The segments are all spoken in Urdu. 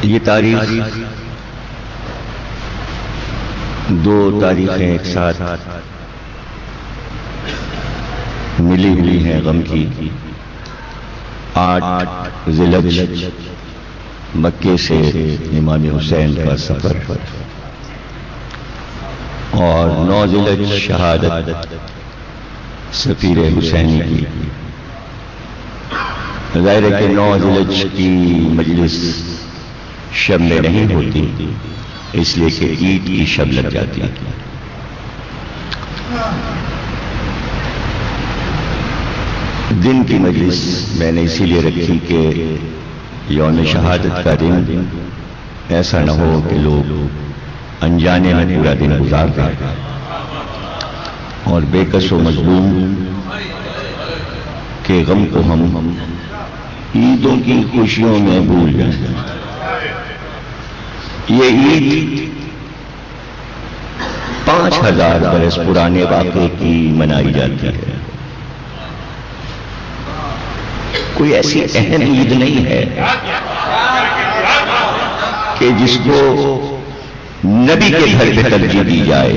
یہ تاریخ دو تاریخیں ایک ساتھ ملی ہوئی ہیں غم کی. 8 ذی الحجہ مکے سے امام حسین کا سفر اور 9 ذی الحجہ شہادت سفیر حسینی کی. ظاہر ہے کہ 9 ذی الحجہ کی مجلس شب میں نہیں ہوتی، اس لیے کہ عید کی شب لگ جاتی ہے. دن کی مجلس میں نے اسی لیے رکھی کہ یوم شہادت کا دن ایسا نہ ہو کہ لوگ انجانے میں پورا دن گزار دیں اور بے کس و مظلوم کے غم کو ہم عیدوں کی خوشیوں میں بھول جائیں. یہ عید 5000 برس پرانے واقعے کی منائی جاتی ہے. کوئی ایسی اہم عید نہیں ہے کہ جس کو نبی کے گھر پہ ترجیح دی جائے.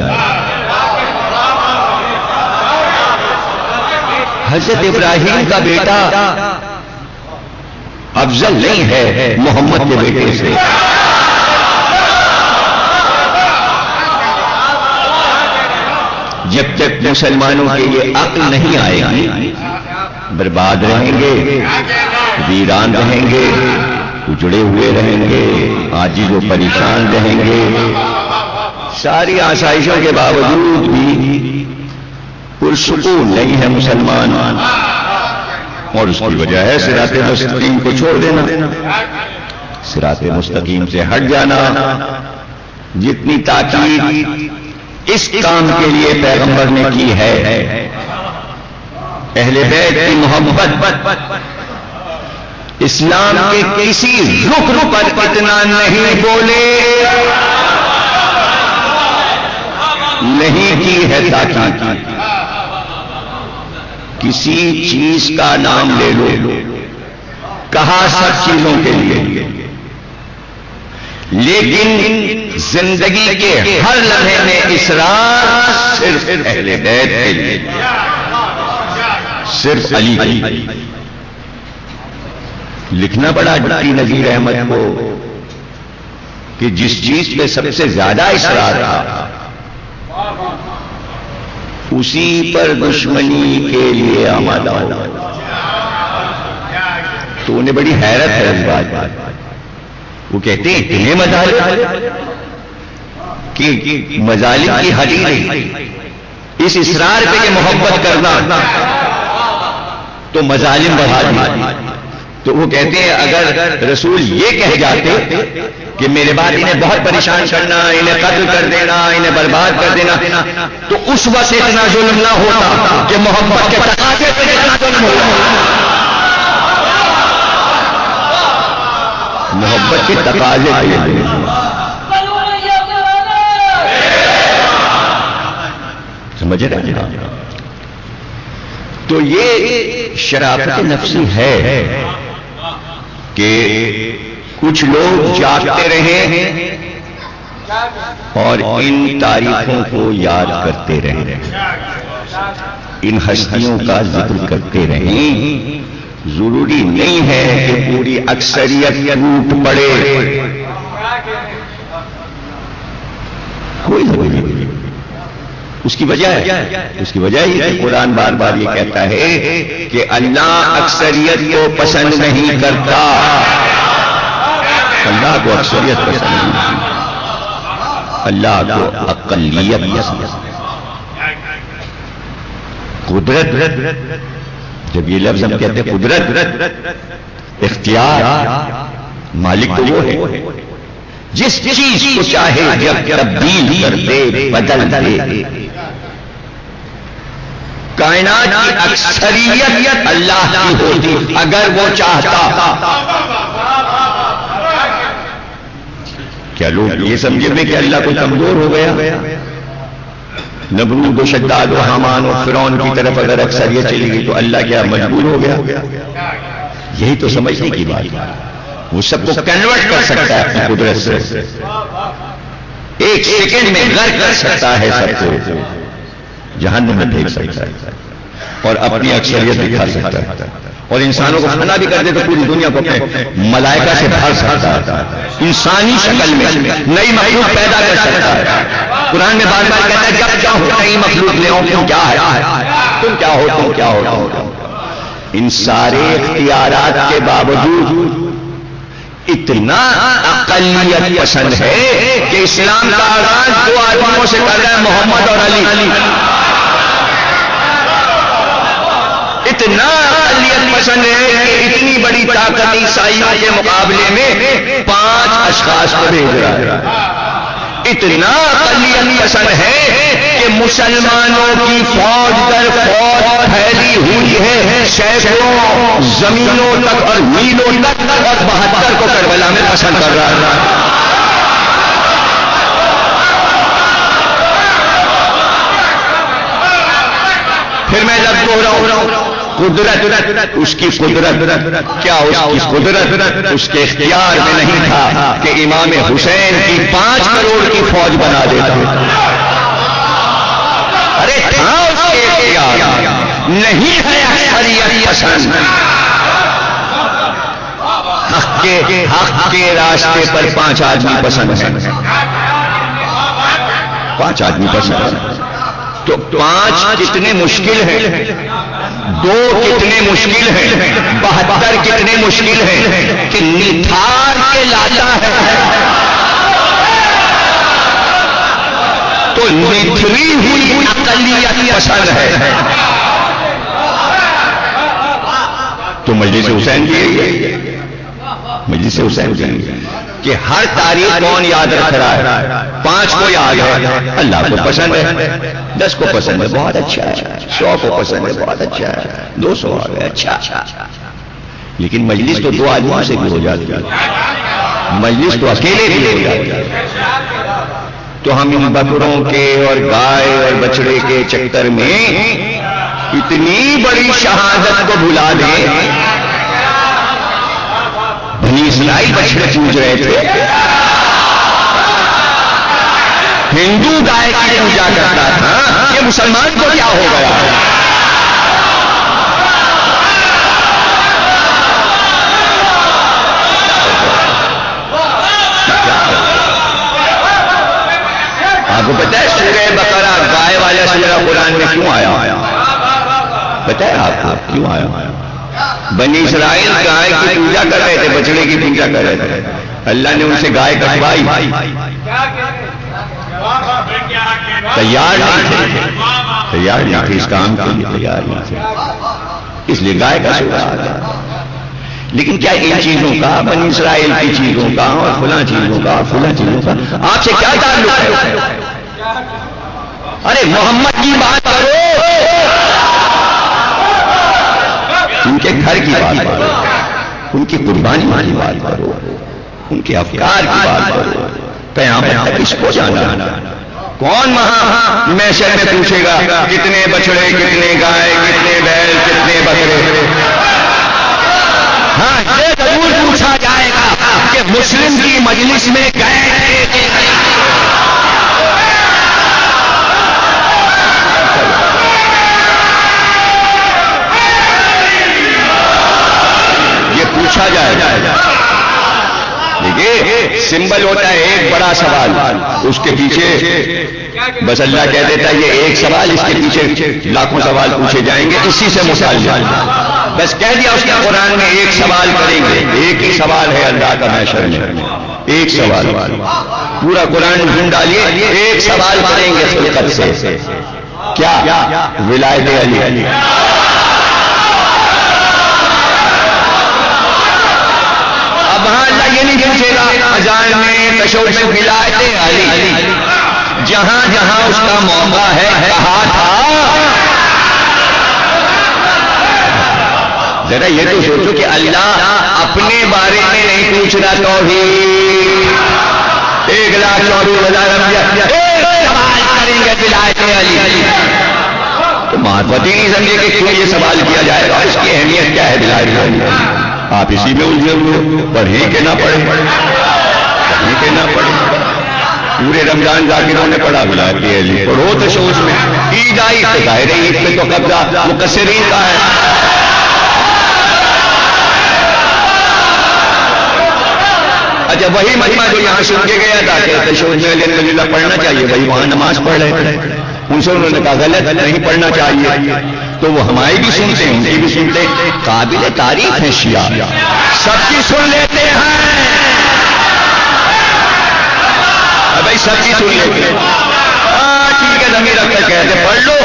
حضرت ابراہیم کا بیٹا افضل نہیں ہے محمد کے بیٹے سے. جب تک مسلمانوں کے یہ عقل نہیں آئے گی برباد رہیں گے، ویران رہیں گے، اجڑے ہوئے رہیں گے، عاجز و پریشان رہیں گے. ساری آسائشوں کے باوجود بھی پرسکون نہیں ہے مسلمان، اور اس کی وجہ ہے صراط مستقیم کو چھوڑ دینا، صراط مستقیم سے ہٹ جانا. جتنی تاکید اس کام کے لیے پیغمبر نے کی ہے، اہل بیت کی محبت، اسلام کے کسی رکن پر اتنا نہیں بولے، نہیں کی ہے تاکید. کسی چیز کا نام لے لو، کہا سب چیزوں کے لیے، لیکن زندگی کے ہر لمحے میں اصرار صرف اہل بیت کے لیے، صرف علی کی. لکھنا پڑا ڈاکٹر نذیر احمد کو کہ جس چیز پہ سب سے زیادہ اصرار تھا اسی پر دشمنی کے لیے آمادہ ہو. تو انہیں بڑی حیرت ہے اس بات. وہ کہتے ہیں اتنے مظالم کہ مظالم کی حد نہیں، اس اصرار پہ کہ محبت کرنا تو مظالم بڑھا دی. تو وہ کہتے ہیں اگر رسول یہ کہہ جاتے کہ میرے بعد انہیں بہت پریشان کرنا، انہیں قتل کر دینا، انہیں برباد کر دینا، تو اس وقت اتنا ظلم نہ ہوتا کہ محبت کے تقاضے پہ اتنا ظلم ہوتا. محبت کے تقاضے پہ سمجھ رہے ہیں. تو یہ شرافت نفسی ہے کہ کچھ لوگ جاگتے رہیں اور ان تاریخوں کو یاد کرتے رہیں، ان ہستیوں کا ذکر کرتے رہیں. ضروری نہیں ہے کہ پوری اکثریت ٹوٹ پڑے، کوئی ضروری نہیں. اس کی وجہ یہ کہ قرآن بار بار یہ کہتا ہے کہ اللہ اکثریت کو پسند نہیں کرتا. اللہ کو اکثریت پسند نہیں، اللہ کو اقلیت پسند. قدرت، جب یہ لفظ ہم کہتے ہیں قدرت، اختیار، مالک تو وہ ہے جس چیز کو چاہے جب تبدیل کر دے، بدل دے. کائنات کی اکثریت اللہ کی ہوتی اگر وہ چاہتا. کیا لوگ یہ سمجھے میں کہ اللہ کو کمزور ہو گیا؟ نمرود و شداد و حامان و فرعون کی طرف اگر اکثریت چلی گئی تو اللہ کیا مجبور ہو گیا؟ یہی تو سمجھنے کی بات ہے. وہ سب کو کنورٹ کر سکتا ہے اپنی قدرت سے، ایک سیکنڈ میں غرق کر سکتا ہے سب کو، جہنم میں بھیج سکتا ہے اور اپنی اکثریت دکھا سکتا ہے، اور انسانوں کو فنا بھی کر دے تو پوری دنیا کو اپنے ملائکہ سے بھر سکتا ہے، انسانی شکل میں نئی مخلوق پیدا کر سکتا ہے۔ قرآن میں بار بار کہتا ہے جب چاہو نئی مخلوق لے آؤ، تم کیا ہے، تم کیا ہو، تم کیا ہو۔ ان سارے اختیارات کے باوجود اتنا اقلیت پسند ہے کہ اسلام کا آغاز دو آدمیوں سے کر رہا ہے، محمد اور علی۔ اتنا اقلیت پسند ہے کہ اتنی بڑی طاقت عیسائیوں کے مقابلے میں 5 اشخاص کو بھیج رہا ہے۔ اتنا اقلیت پسند ہے کہ مسلمانوں کی فوج در فوج پھیلی ہوئی ہے سینکڑوں زمینوں تک اور میلوں تک، اور 72 کو کربلا میں پسند کر رہا ہے۔ پھر میں لفظ بول رہا ہوں، قدرت، اس کی قدرت کیا، اس کی قدرت اس کے اختیار میں نہیں تھا کہ امام حسین کی 5 کروڑ کی فوج بنا دیتا۔ ارے تھا اس کے اختیار، نہیں ہے اکثریت پسند۔ حق کے راستے پر 5 آدمی پسند ہیں، 5 آدمی پسند ہیں، تو 5 کتنے مشکل ہیں، 2 کتنے مشکل ہیں، 72 کتنے مشکل ہیں کہ نتھار کے لاتا ہے تو نتھری ہوئی اقلیت پسند ہے۔ تو مجلس حسین کی مجلس حسین کی کہ ہر تاریخ کون یاد رکھ رہا ہے، 5 کو یاد ہے، اللہ کو پسند ہے، 10 کو پسند ہے بہت اچھا ہے، 100 کو پسند ہے بہت اچھا ہے، 200 آ گئے اچھا، لیکن مجلس تو 2 آدمیوں سے بھی ہو جاتی ہے، مجلس تو اکیلے بھی ہو جاتی ہے۔ تو ہم ان بکروں کے اور گائے اور بچڑے کے چکر میں اتنی بڑی شہادت کو بھلا دیں۔ بنی اسرائیل بچڑے پوج رہے تھے، ہندو گائے کی پوجا کرتا تھا، یہ مسلمان کو کیا ہو گیا؟ آپ کو پتہ ہے سورہ بقرہ گائے والا سورہ قرآن میں کیوں آیا؟ پتہ ہے آپ کو کیوں آیا؟ بنی اسرائیل گائے کی پوجا کر رہے تھے، بچڑے کی پوجا کر رہے تھے، اللہ نے ان سے گائے کٹوائی، تیار نہیں تھے اس کام کے لیے، تیار نہیں تھے، اس لیے گائے کا سورہ آ گیا۔ لیکن کیا ان چیزوں کا، بنی اسرائیل کی چیزوں کا اور فلاں چیزوں کا اور فلاں چیزوں کا آپ سے کیا تعلق ہے؟ ارے محمد کی بات کرو، ان کے گھر کی بات کرو، ان کی قربانی کی بات کرو، ان کے افکار کی بات کرو، قیامت تک اس کو جانا۔ کون وہاں محشر میں پوچھے گا کتنے بچڑے، کتنے گائے، کتنے بیل، کتنے بکرے؟ ہاں یہ ضرور پوچھا جائے گا کہ مسلم کی مجلس میں گئے تھے۔ یہ پوچھا جائے گا۔ دیکھیے سمبل ہوتا ہے ایک بڑا سوال، اس کے پیچھے بس اللہ کہہ دیتا ہے یہ ایک سوال، اس کے پیچھے لاکھوں سوال پوچھے جائیں گے، اسی سے متعلق بس کہہ دیا اس نے قرآن میں ایک سوال کریں گے، ایک ہی سوال ہے اللہ کا محشر میں، ایک سوال، پورا قرآن ڈھونڈ ڈالیے، ایک سوال کریں گے خلقت سے، کیا؟ ولایت علی۔ اب وہاں اللہ یہ نہیں پوچھے گا اذان میں تشہد میں ولایت علی، جہاں جہاں اس کا موقع ہے کہا تھا۔ ذرا یہ تو سوچو کہ اللہ اپنے بارے میں نہیں پوچھ رہا، توحید 1,40,000 انبیاء سوال کریں گے ولایت علی، تو معرفت ہی نہیں سمجھے کہ کیوں یہ سوال کیا جائے گا، اس کی اہمیت کیا ہے ولایت علی؟ آپ اسی میں الجھے ہوئے، پڑھیں کہ نہ پڑھیں، پڑھیں کہ نہ پڑھیں۔ پورے رمضان ذاکروں نے پڑھا، بلاتے ہیں جی پڑھو تو شوش میں عید آئی تو ظاہر عید پہ تو قبضہ مقصرین کا ہے۔ اچھا وہی مجمع جو یہاں سن کے گیا تھا کہ تشہد میں الحمدللہ پڑھنا چاہیے، وہی وہاں نماز پڑھ رہے تھے، ان سے انہوں نے کہا غلط نہیں پڑھنا چاہیے، تو وہ ہماری بھی سنتے ہیں ان کی بھی سنتے ہیں، قابل تعریف ہیں شیعہ، سب کی سن لیتے ہیں بھائی، سب کی سن لیتے ہیں، ٹھیک ہے ضمیر رکھ کر کہتے پڑھ لو،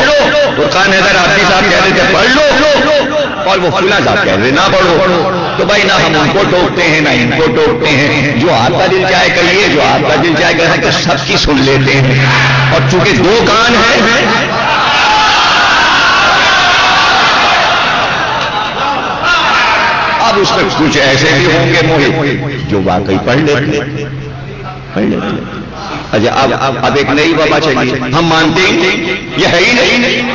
فرقان حیدر عابدی صاحب کہتے تھے پڑھ لو، اور وہ فلاں صاحب کہہ رہے نہ پڑھو، تو بھائی نہ ہم ان کو ٹوکتے ہیں نہ ان کو ٹوکتے ہیں، جو آپ کا دل چاہے کریے، جو آپ کا دل چاہے کریں، تو سب کی سن لیتے ہیں، اور چونکہ دو کان ہیں اب اس میں کچھ ایسے بھی ہوں گے موہد جو واقعی پڑھ لیتے۔ اچھا اب ایک نئی وبا چلیے، ہم مانتے ہیں یہ ہے ہی نہیں،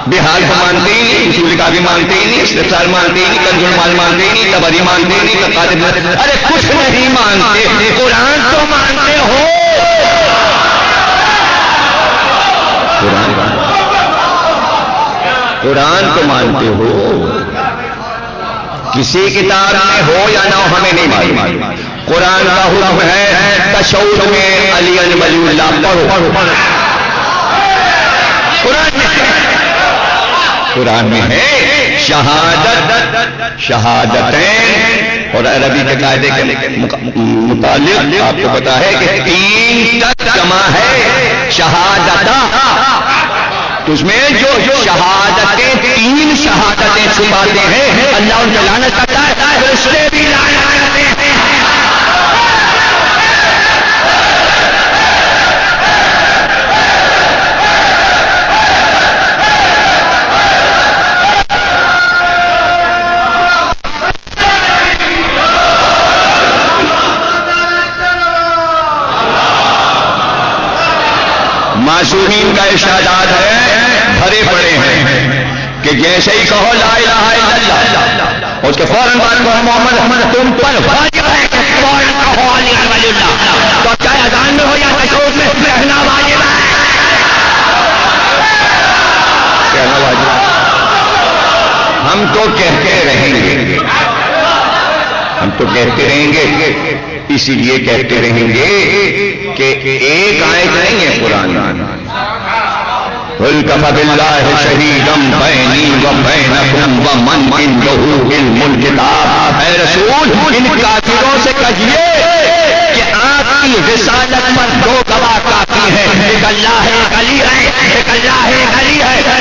بحال کو مانتے ہی نہیں، اصول کا بھی مانتے ہی نہیں، استفسار مانتے ہی نہیں، کنز المال مانتے ہی نہیں، تبری مانتے ہی نہیں، تقاضے مانتے، ارے کچھ نہیں مانتے، قرآن تو مانتے ہو، قرآن تو مانتے ہو، کسی کتاب میں ہو یا نہ ہو ہمیں نہیں معلوم، قرآن کا حکم ہے تشہد میں علی ولی اللہ پڑھو، قرآن میں ہے شہادتیں، اور عربی کے قاعدے کے متعلق آپ کو پتا ہے کہ 3 تک جمع ہے شہادتہ، تو اس میں جو شہادتیں 3 شہادتیں چھپاتے ہیں اللہ ان سے لعنت کرتا ہے، اس سے بھی لعنت کرتے ہیں۔ معصومین کا ارشادات ہے بھرے پڑے ہیں کہ جیسے ہی کہو لا الہ الا اللہ، اس کے فوراً بعد کہو محمد تم پر واجب ہے کہ فوراً کہو علی ولی اللہ، تو چاہے اذان میں ہو یا تشہد میں کہنا واجب ہے، کہنا واجب ہے۔ ہم تو کہتے رہیں گے، ہم تو کہتے رہیں گے، اسی لیے کہتے رہیں گے کہ ایک آیت نہیں ہے قرآن میں، قل کفی باللہ شہیدا بینی و بینکم ومن عندہ علم الکتاب، اے رسول ان کافروں سے کہیے کہ آپ کی رسالت پر 2 گواہ کافی ہیں، ایک اللہ ہے ایک علی ہے، ایک اللہ ہے ایک علی ہے،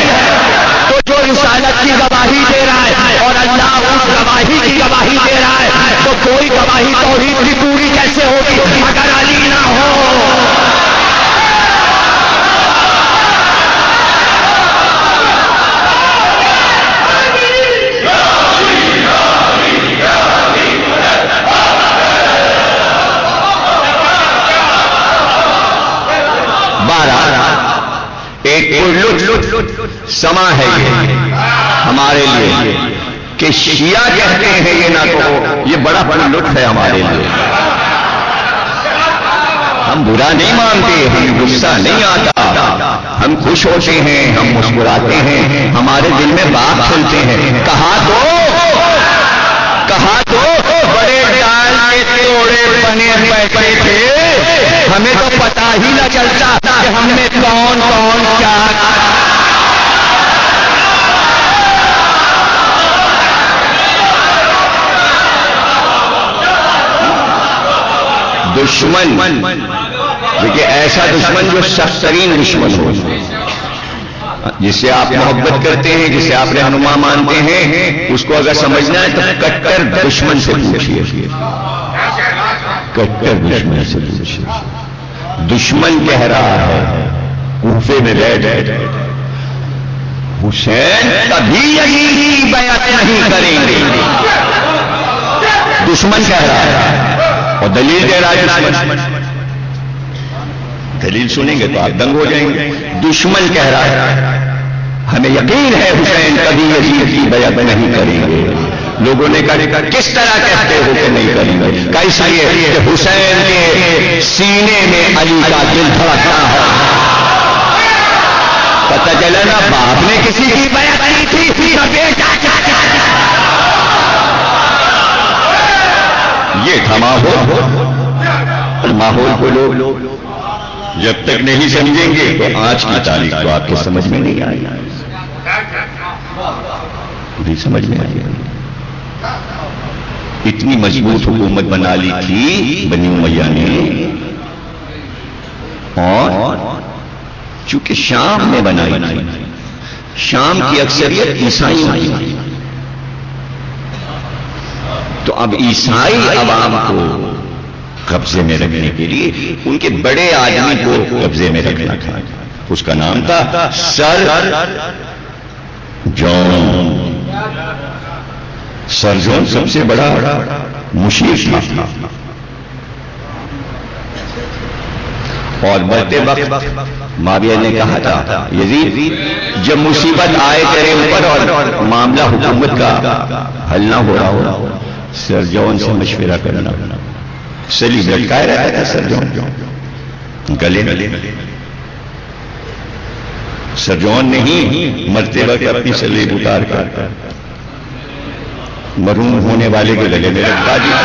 تو جو رسالت کی گواہی دے رہا ہے اور اللہ اس گواہی کی گواہی دے رہا ہے، تو کوئی گواہی توحید کی پوری کیسے ہوگی اگر علی نہ ہو؟ ایک سما ہے یہ ہمارے لیے کہ شیعہ کہتے ہیں یہ نہ کہو، یہ بڑا لطف ہے ہمارے لیے، ہم برا نہیں مانتے، ہم غصہ نہیں آتا، ہم خوش ہوتے ہیں، ہم مسکراتے ہیں، ہمارے دل میں باغ کھلتے ہیں، کہا تو بڑے ڈال کے توڑے بنے بیٹھے تھے، ہمیں تو پتا ہی نہ چلتا کہ ہم نے کون کیا دشمن، دیکھیے ایسا دشمن جو سخت ترین دشمن ہو، جس سے آپ محبت کرتے ہیں، جسے آپ رہنما مانتے ہیں، اس کو اگر سمجھنا ہے تو کٹر دشمن سے پوچھیے، کٹر دشمن سے پوچھیے، دشمن کہہ رہا ہے کوفے میں بیٹھ حسین کبھی یہی بیعت نہیں کریں گے، دشمن کہہ رہا ہے، اور دلیل دے رہا ہے دشمن، دلیل سنیں گے تو آپ دنگ ہو جائیں گے، دشمن کہہ رہا ہے ہمیں یقین ہے حسین کبھی یزید کی بیعت نہیں کریں گے، لوگوں نے کہا کس طرح کہتے ہو کہ نہیں کریں گے؟ کہ اس لیے کہ حسین کے سینے میں علی کا دل دھڑکتا ہے. پتہ چلا نا باپ نے کسی کی بیعت کی تھی تو بیٹا یہ تھا ماحول کو لوگ جب تک نہیں سمجھیں گے تو آج کی تاریخ تو آپ کے سمجھ میں نہیں آئی. نہیں سمجھ میں آئی. اتنی مضبوط حکومت بنا لی تھی بنی امیہ نے، اور چونکہ شام میں بنائی تھی، شام کی اکثریت عیسائی تھی، تو اب عیسائی عوام کو قبضے میں رکھنے کے لیے ان کے بڑے آدمی کو قبضے میں رکھنا تھا. اس کا نام تھا سر جون. سر جون سب سے بڑا مشیر تھا، اور بڑھتے وقت معاویہ نے کہا تھا یزید جب مصیبت آئے تیرے اوپر اور معاملہ حکومت کا حل نہ ہو رہا ہو، سر جون سے مشورہ کرنا. سلیب لٹکائے رہتا تھا سر جون گلے میں. سر جون نے ہی مرتے وقت اپنی سلیب اتار کر مرحوم ہونے والے کے گلے میں لٹکا دیا،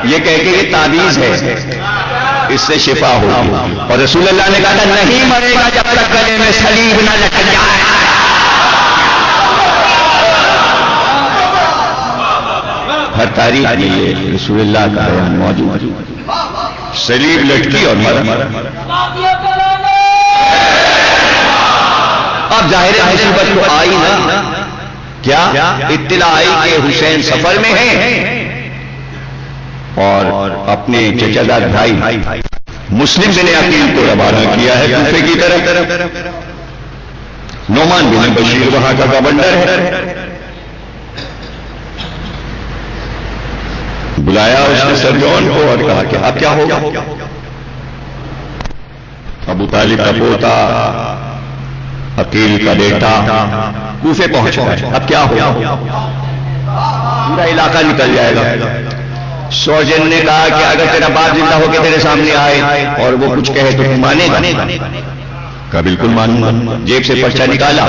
یہ کہہ کے یہ تعویذ ہے، اس سے شفا ہوگی. اور رسول اللہ نے کہا تھا نہیں مرے گا جب تک گلے میں سلیب نہ لٹک جائے. ہر تاریخ میں یہ رسول اللہ کا بیان موجود. سلیب لٹکی اور مرا. اب ظاہر مصیبت تو آئی نا، کیا اطلاع آئی کہ حسین سفر میں ہیں اور اپنے چچا دار بھائی مسلم بن عقیل کو روانہ کیا ہے کوفے کی طرف. نعمان بن بشیر وہاں کا گورنر ہے. بلایا اس نے سر جون کو اور کہا کہ اب کیا ہوگا؟ ابو طالب کا پوتا، عقیل کا بیٹا کوفے پہنچ گئے، اب کیا ہوگا؟ پورا علاقہ نکل جائے گا. سوجن نے کہا کہ اگر تیرا باپ زندہ ہو کے تیرے سامنے آئے اور وہ کچھ کہے تو مانے گا؟ کہا بالکل مانوں گا. جیب سے پرچہ نکالا،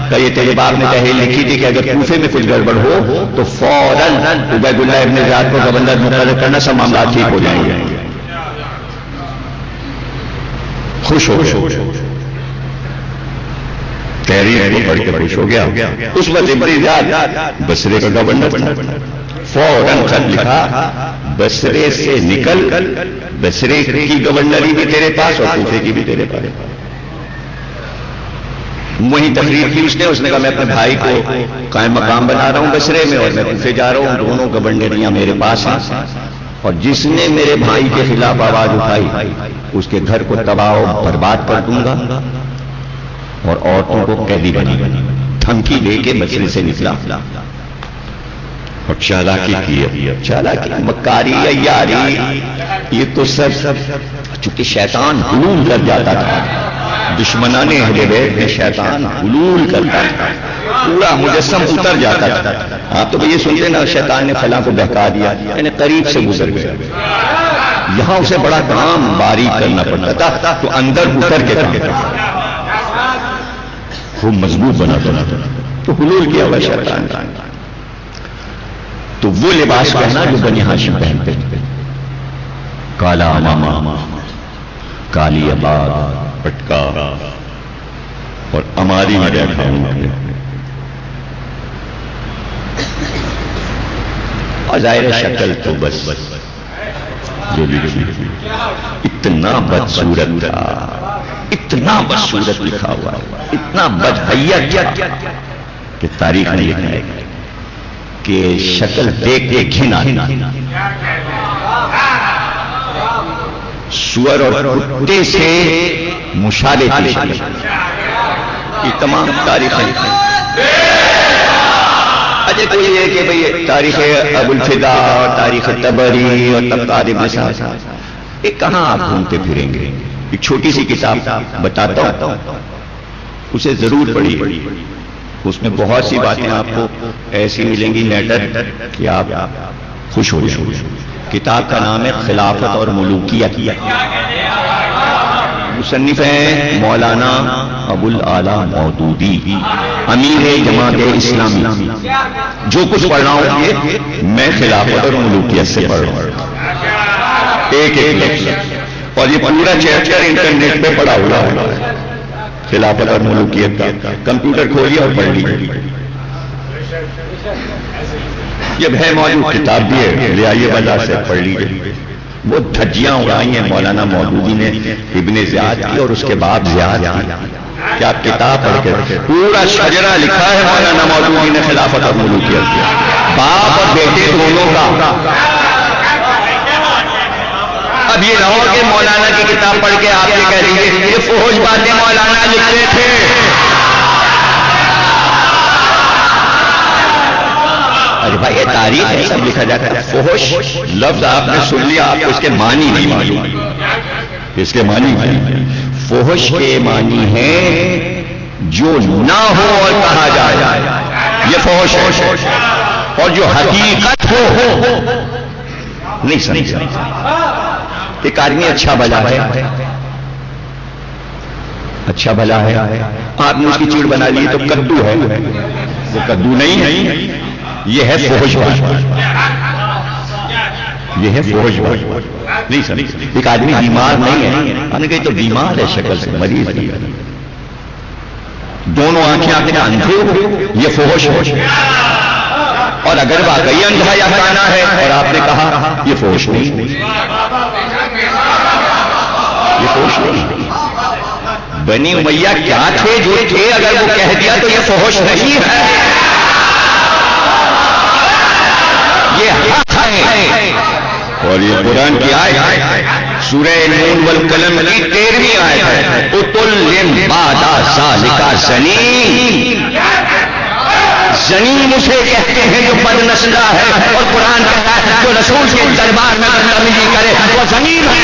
کہا یہ تیرے باپ نے تحریر لکھی تھی کہ اگر کوفے میں کچھ گڑبڑ ہو تو فوراً عبید اللہ ابن زیاد کو گورنر مقرر کرنا، سب معاملات ٹھیک ہو جائیں گے. خوش ہو تحریر کو پڑھ کے خوش ہو گیا. اس وقت ابن زیاد بصرے کا گورنر فوراً خط لکھا بصرے سے نکل، بصرے کی گورنری بھی تیرے پاس اور کوفے کی بھی تیرے پاس. وہی تقریر کی اس نے کہا میں اپنے بھائی کو قائم مقام بنا رہا ہوں بصرے میں اور میں کوفے جا رہا ہوں، دونوں گورنریاں میرے پاس ہیں، اور جس نے میرے بھائی کے خلاف آواز اٹھائی اس کے گھر کو تباہ و برباد کر دوں گا اور عورتوں کو قیدی بنا. دھمکی دے کے بصرے سے نکلا اور چالاکی کی، چالاکی مکاری عیاری، یہ تو سب چونکہ شیطان حلول کر جاتا تھا. دشمنان اہل بیت میں شیطان حلول کرتا تھا، پورا مجسم اتر جاتا تھا. آپ تو یہ سنتے نا شیطان نے فلاں کو بہکا دیا، یعنی قریب سے گزر گیا. یہاں اسے بڑا کام باریک کرنا پڑتا تھا تو اندر اتر کے کام کرتا، خوب مضبوط بنا تو حلول کیا ہوا شیطان. تو وہ لباس پہنا جو بنی ہاشم پہنتے تھے، کالا امامہ، کالی اباد، پٹکا اور اماری میں بیٹھا ہوں. اور ظاہر شکل تو بس جو لکھی اتنا بدصورت تھا، اتنا بدصورت لکھا ہوا، اتنا بدحیت کہ تاریخ نے لکھا ہے کہ شکل دیکھ کے گھن آتی. سور اور کتے سے مشابہ تھی شکل. یہ تمام تاریخیں اجے کوئی یہ کہ بھئی تاریخ ابو الفدا اور تاریخ طبری اور طبقات ابن سعد، یہ کہاں آپ گھومتے پھریں گے؟ ایک چھوٹی سی کتاب بتاتا ہوں، اسے ضرور پڑھیے. اس میں بہت سی باتیں آپ کو ایسی ملیں گی نیٹر کہ آپ خوش ہو جائیں. کتاب کا نام ہے خلافت اور ملوکیت. مصنف ہیں مولانا ابو الاعلی مودودی، امیر جماعت اسلامی. جو کچھ پڑھ رہا ہوں یہ میں خلافت اور ملوکیت سے پڑھ رہا ہوں، ایک ایک لفظ. اور یہ پورا چیپٹر انٹرنیٹ پہ پڑا ہوا ہے خلافت اور ملوکیت کا. کمپیوٹر کھولیے اور پڑھ لیجیے. یہ ہے موجود، کتاب بھی ہے، لے آئیے بازار سے پڑھ لیجیے. وہ دھجیاں اڑائی ہیں مولانا مودودی نے ابن زیاد کی اور اس کے بعد زیاد کی. کیا آپ کتاب پڑھ کے پورا شجرہ لکھا ہے مولانا مودودی نے خلافت اور ملوکیت کیا، باپ اور بیٹے دونوں کا. اب یہ نہ ہو کہ مولانا کی کتاب پڑھ کے آپ یہ کہہ دیجیے یہ فحش باتیں مولانا لکھتے تھے. ارے بھائی یہ تاریخ ہے، سب لکھا جاتا ہے. فحش لفظ آپ نے سن لیا، آپ کو اس کے معنی نہیں معلوم. اس کے معنی نہیں. فحش کے معنی ہے جو نہ ہو اور کہا جائے، یہ فحش ہے. اور جو حقیقت ہو نہیں سمجھا. ایک آدمی اچھا بھلا ہے، اچھا بھلا ہے، آپ نے اس کی چیڑ بنا لی تو کدو ہے. وہ کدو نہیں ہے، یہ ہے فحش بات. یہ ہے فحش بات نہیں سمجھ. ایک آدمی بیمار نہیں ہے، ہم نے کہی تو بیمار ہے، شکل سے مریض ہے، دونوں آنکھیں آنکھیں اندھے ہو، یہ فحش ہے. اور اگر واقعی اندھا یا کانا ہے اور آپ نے کہا یہ فحش نہیں، یہ فحش نہیں. بنی امیہ کیا تھے جو تھے، اگر وہ کہہ دیا تو یہ فحش نہیں ہے، یہ حق ہے. اور یہ قرآن کی آیت سورہ نون والقلم کی 13ویں آیت ہے. اتل بعد ذالک زنیم. زنیم اسے کہتے ہیں جو بد نسلہ ہے، اور قرآن کہتا ہے جو رسول کے دربار میں بدتمیزی کرے وہ زنیم ہے.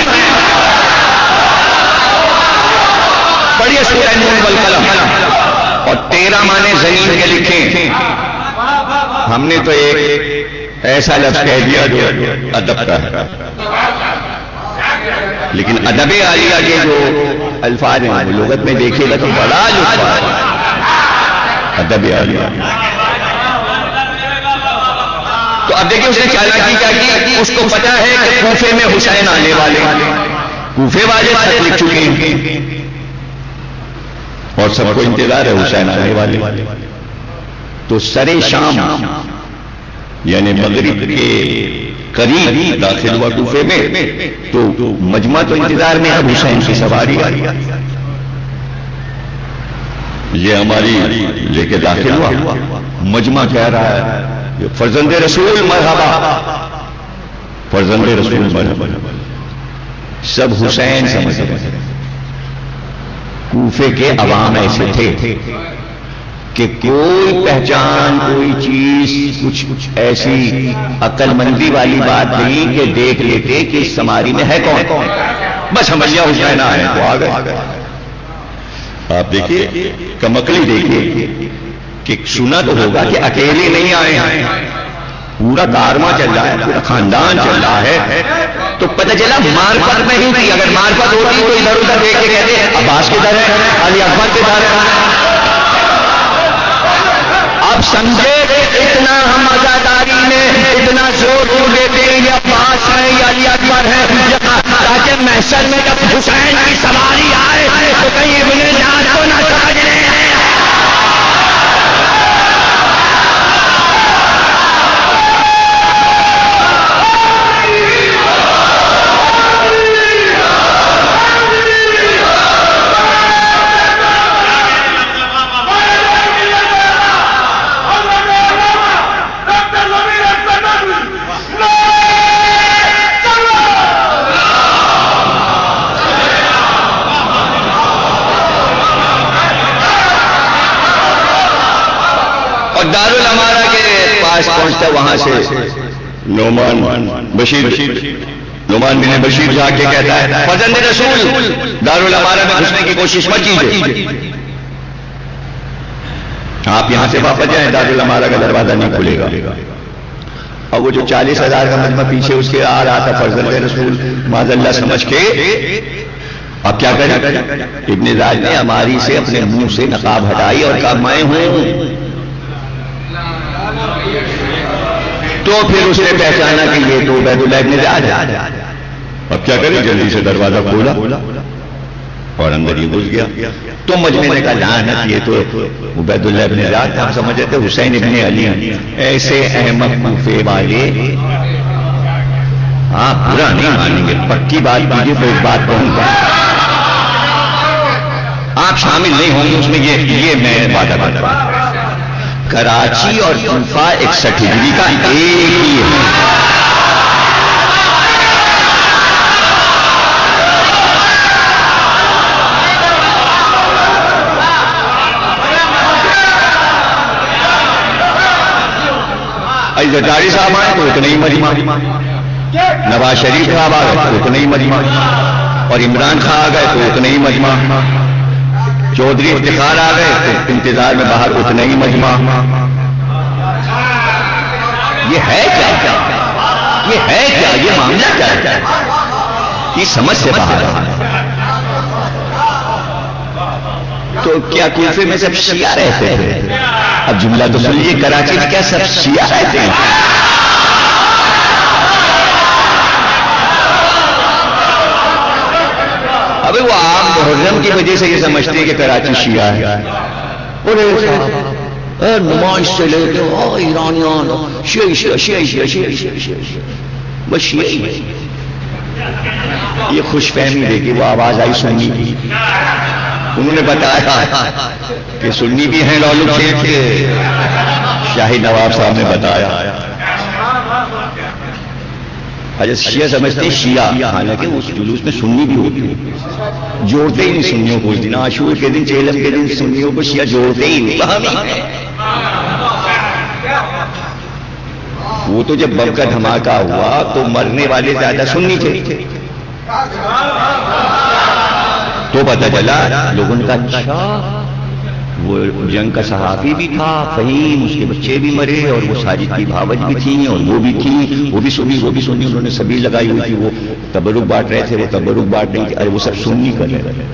پڑھیے سورہ نون والقلم. اور 13 معنی زنیم کے لکھیں. ہم نے تو ایک ایسا لفظ کہہ دیا جو ادب کا ہے، لیکن ادب عالیہ کے جو الفاظ ہیں لغت میں دیکھیے گا تو بڑا لطف ہے. ادب عالیہ. تو اب دیکھیں اس نے چالاکی کیا کی. اس کو پتا ہے کہ کوفے میں حسین آنے والے، کوفے والے خط لکھ چکے ہیں اور سب کو انتظار ہے حسین آنے والے. تو سر شام یعنی مغرب کے قریب داخل ہوا کوفے میں. تو مجمع تو انتظار میں اب حسین کی سواری آئی، یہ ہماری لے کے داخل ہوا. مجمع کہہ رہا ہے فرزند رسول مرحبا، فرزند رسول مرحبا. سب حسین سمجھ رہے. کوفے کے عوام ایسے تھے کہ کوئی پہچان، کوئی چیز، کچھ ایسی عقل مندی والی بات نہیں کہ دیکھ لیتے کہ اس سماری میں ہے کون، بس ہم لیا حسین آئے تو آ گئے. آپ دیکھیے کمکلی دیکھیے کہ سنا تو ہوگا کہ اکیلے نہیں آئے ہیں، پورا کارواں چل رہا ہے، پورا خاندان چل رہا ہے. تو پتہ چلا معرفت نہیں تھی. اگر معرفت ہوتی تو ادھر ادھر دیکھ کے کہتے عباس کدھر ہے، علی اکبر کدھر ہے. اب سمجھے اتنا ہم عزاداری میں اتنا زور کیوں دیتے ہیں یہ عباس ہے یا علی اکبر ہے، تاکہ محشر میں جب حسین کی سواری آئے تو کہیں ابن زیاد کو نہ سمجھ لیں. دارالامارہ کے پاس پہنچتا وہاں سے نعمان بن بشیر جا کے کہتا ہے فرزند رسول دارالامارہ میں گھسنے کی کوشش مت کیجیے. آپ یہاں سے واپس جائیں دارالعمارہ کا دروازہ نہیں کھلے گا. اور وہ جو 40,000 کا مجمع پیچھے اس کے آ رہا تھا فرزند رسول معاذ اللہ سمجھ کے، اب کیا کریں؟ ابن زاج نے ہماری سے اپنے منہ سے نقاب ہٹائی اور کہا میں ہوں. تو پھر اس نے پہچانا کہ یہ تو عبید اللہ ابن زاج ہے. اب کیا کریں؟ جلدی سے دروازہ کھولا اور اندر ہی گھس گیا. تو مجمع نے کہا لعنت، یہ تو عبید اللہ ابن زیاد، ہم سمجھتے تھے حسین ابن علی. ایسے احمد کوفے والے آپ برا نہیں مانیں گے، پکی بات کیجیے تو ایک بات کہوں گا، آپ شامل نہیں ہوں گے اس میں، یہ میں وعدہ کرتا ہوں. کراچی اور کوفہ 61 ہجری کا ایک ہی ہے. زرداری صاحب آئے تو اتنے ہی مجمع، نواز شریف صاحب آ گئے تو اتنے ہی مجمع، اور عمران خان آ گئے تو اتنے ہی مجمع، چودھری افتخار آ گئے تو انتظار میں باہر اتنے ہی مجمع. یہ ہے کیا؟ یہ ہے کیا؟ یہ معاملہ کیا ہے؟ یہ سمجھ سے باہر ہے. تو کیا کوفے میں سب شیعہ رہتے ہیں؟ اب جملہ تو سن لیجیے، کراچی میں کیا سب شیعہ رہتے ہیں؟ ابھی وہ عام محرم کی وجہ سے یہ سمجھتے ہیں کہ کراچی شیعہ ہے. نمائش سے لے کے ایرانیان شیعہ شیعہ شیعہ شیعہ شیعہ شیعہ شیعہ بس شیعہ ہی ہے. یہ خوش فہمی دیکھی، وہ آواز آئی سنی کی، انہوں نے بتایا کہ سنی بھی ہیں لولو کھیل کے. شاہی نواب صاحب نے بتایا. حضرت شیعہ سمجھتے ہیں شیعہ، حالانکہ اس جلوس میں سنی بھی ہوتی ہے، جوڑتے ہی نہیں سنیوں کو. اس دن عاشور کے دن، چہلم کے دن سنیوں کو شیعہ جوڑتے ہی نہیں. وہ تو جب بم کا دھماکہ ہوا تو مرنے والے زیادہ سنی تھے، تو پتہ چلا لوگوں نے کہا اچھا وہ جنگ کا صحافی بھی تھا فہیم، اس کے بچے بھی مرے، اور وہ ساجد کی بھاوج بھی تھیں، اور وہ بھی تھیں، وہ بھی سنی، انہوں نے سبھی لگائی ہوئی تھی. وہ تبرک بانٹ رہے تھے، وہ تبرک بانٹ نہیں تھے، ارے وہ سب سنی کر رہے.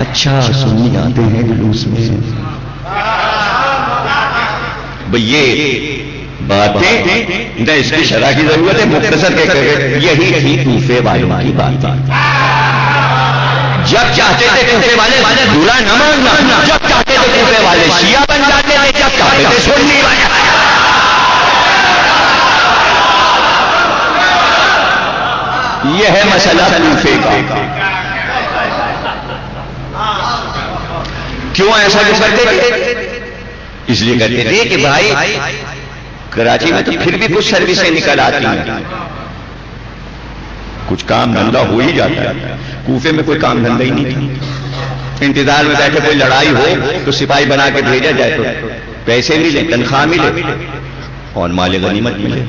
اچھا سنی آتے ہیں جلوس میں. بھئی یہ باتیں نہ اس کی شرح کی ضرورت ہے، مختصر کہہ کر یہی تھی کوفے والوں کی بات. جب چاہتے تھے کوفے والے برا نہ ماننا، جب چاہتے تھے کوفے والے شیعہ بن جاتے تھے، جب چاہتے تھے سنی بن جاتے. یہ ہے مسئلہ کوفے کا. کیوں ایسا کیوں کرتے تھے؟ اس لیے کرتے تھے کہ بھائی کراچی میں تو پھر بھی کچھ سروسیں نکل آتی ہیں، کچھ کام دھندہ ہو ہی جاتا ہے. کوفے میں کوئی کام دھندہ ہی نہیں تھا. انتظار میں بیٹھے کوئی لڑائی ہو تو سپاہی بنا کے بھیجا جائے تو پیسے ملے، تنخواہ ملے اور مال غنیمت ملے.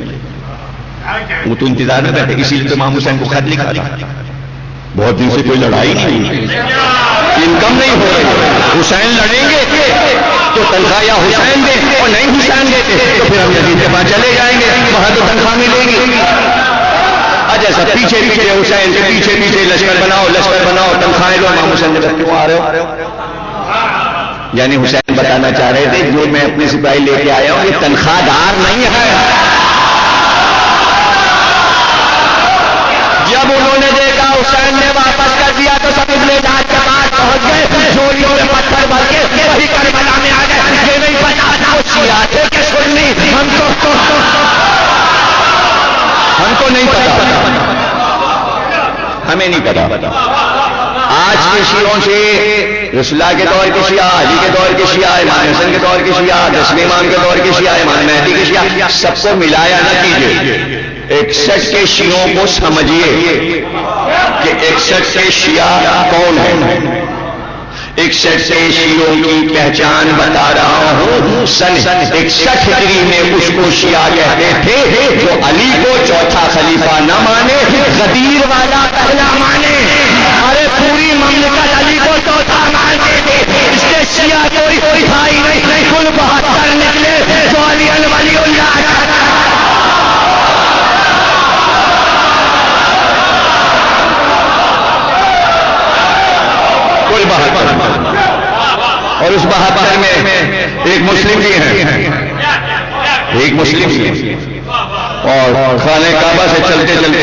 وہ تو انتظار میں بیٹھے. اسی لیے تو امام حسین کو خط لکھا تھا، بہت دن سے کوئی لڑائی نہیں، انکم نہیں ہو رہی، حسین لڑیں گے تو تنخواہ یا حسین دے، اور نہیں حسین دیتے تو پھر ہم یزید کے پاس چلے جائیں گے، وہاں تو تنخواہ ملے گی. جیسا پیچھے پیچھے حسین کے پیچھے پیچھے لشکر بناؤ تنخواہیں لو. امام حسین نے کیوں آ رہے ہو؟ یعنی حسین بتانا چاہ رہے تھے جو میں اپنے سپاہی لے کے آیا ہوں یہ تنخواہ دار نہیں ہے. جب انہوں نے دیکھا حسین نے واپس کر دیا تو سب ابن زاج کے پاس پہنچ گئے، جھولیوں میں پتھر بھر کے وہی کربلا میں آ گئے. یہ نہیں پتا وہ شیعہ تھے کہ سنی، ہم کو نہیں پتا، ہمیں نہیں پتا. آج کے شیعوں سے رسول اللہ کے دور کے شیعہ، علی کے دور کے شیعہ، امام حسن کے دور کے شیعہ، 10ویں امام کے دور کے شیعہ، امام مہدی کے شیعہ، سب کو ملایا نہ کیجیے. 61 کے شیعوں کو سمجھیے کہ 61 کے شیعہ کون ہیں. 61 کے شیعوں کی پہچان بتا رہا ہوں. سن 61 ہجری میں اس کو شیعہ کہتے تھے جو علی کو چوتھا خلیفہ نہ مانے، غدیر والا پہلا مانے. ارے پوری مملکت علی کو چوتھا مانتے تھے، اس کے شیعہ کوئی بھائی نہیں اور اس 72 میں ایک مسلم بھی ہیں، ایک مسلم بھی ہیں، اور خانہ کعبہ سے چلتے چلتے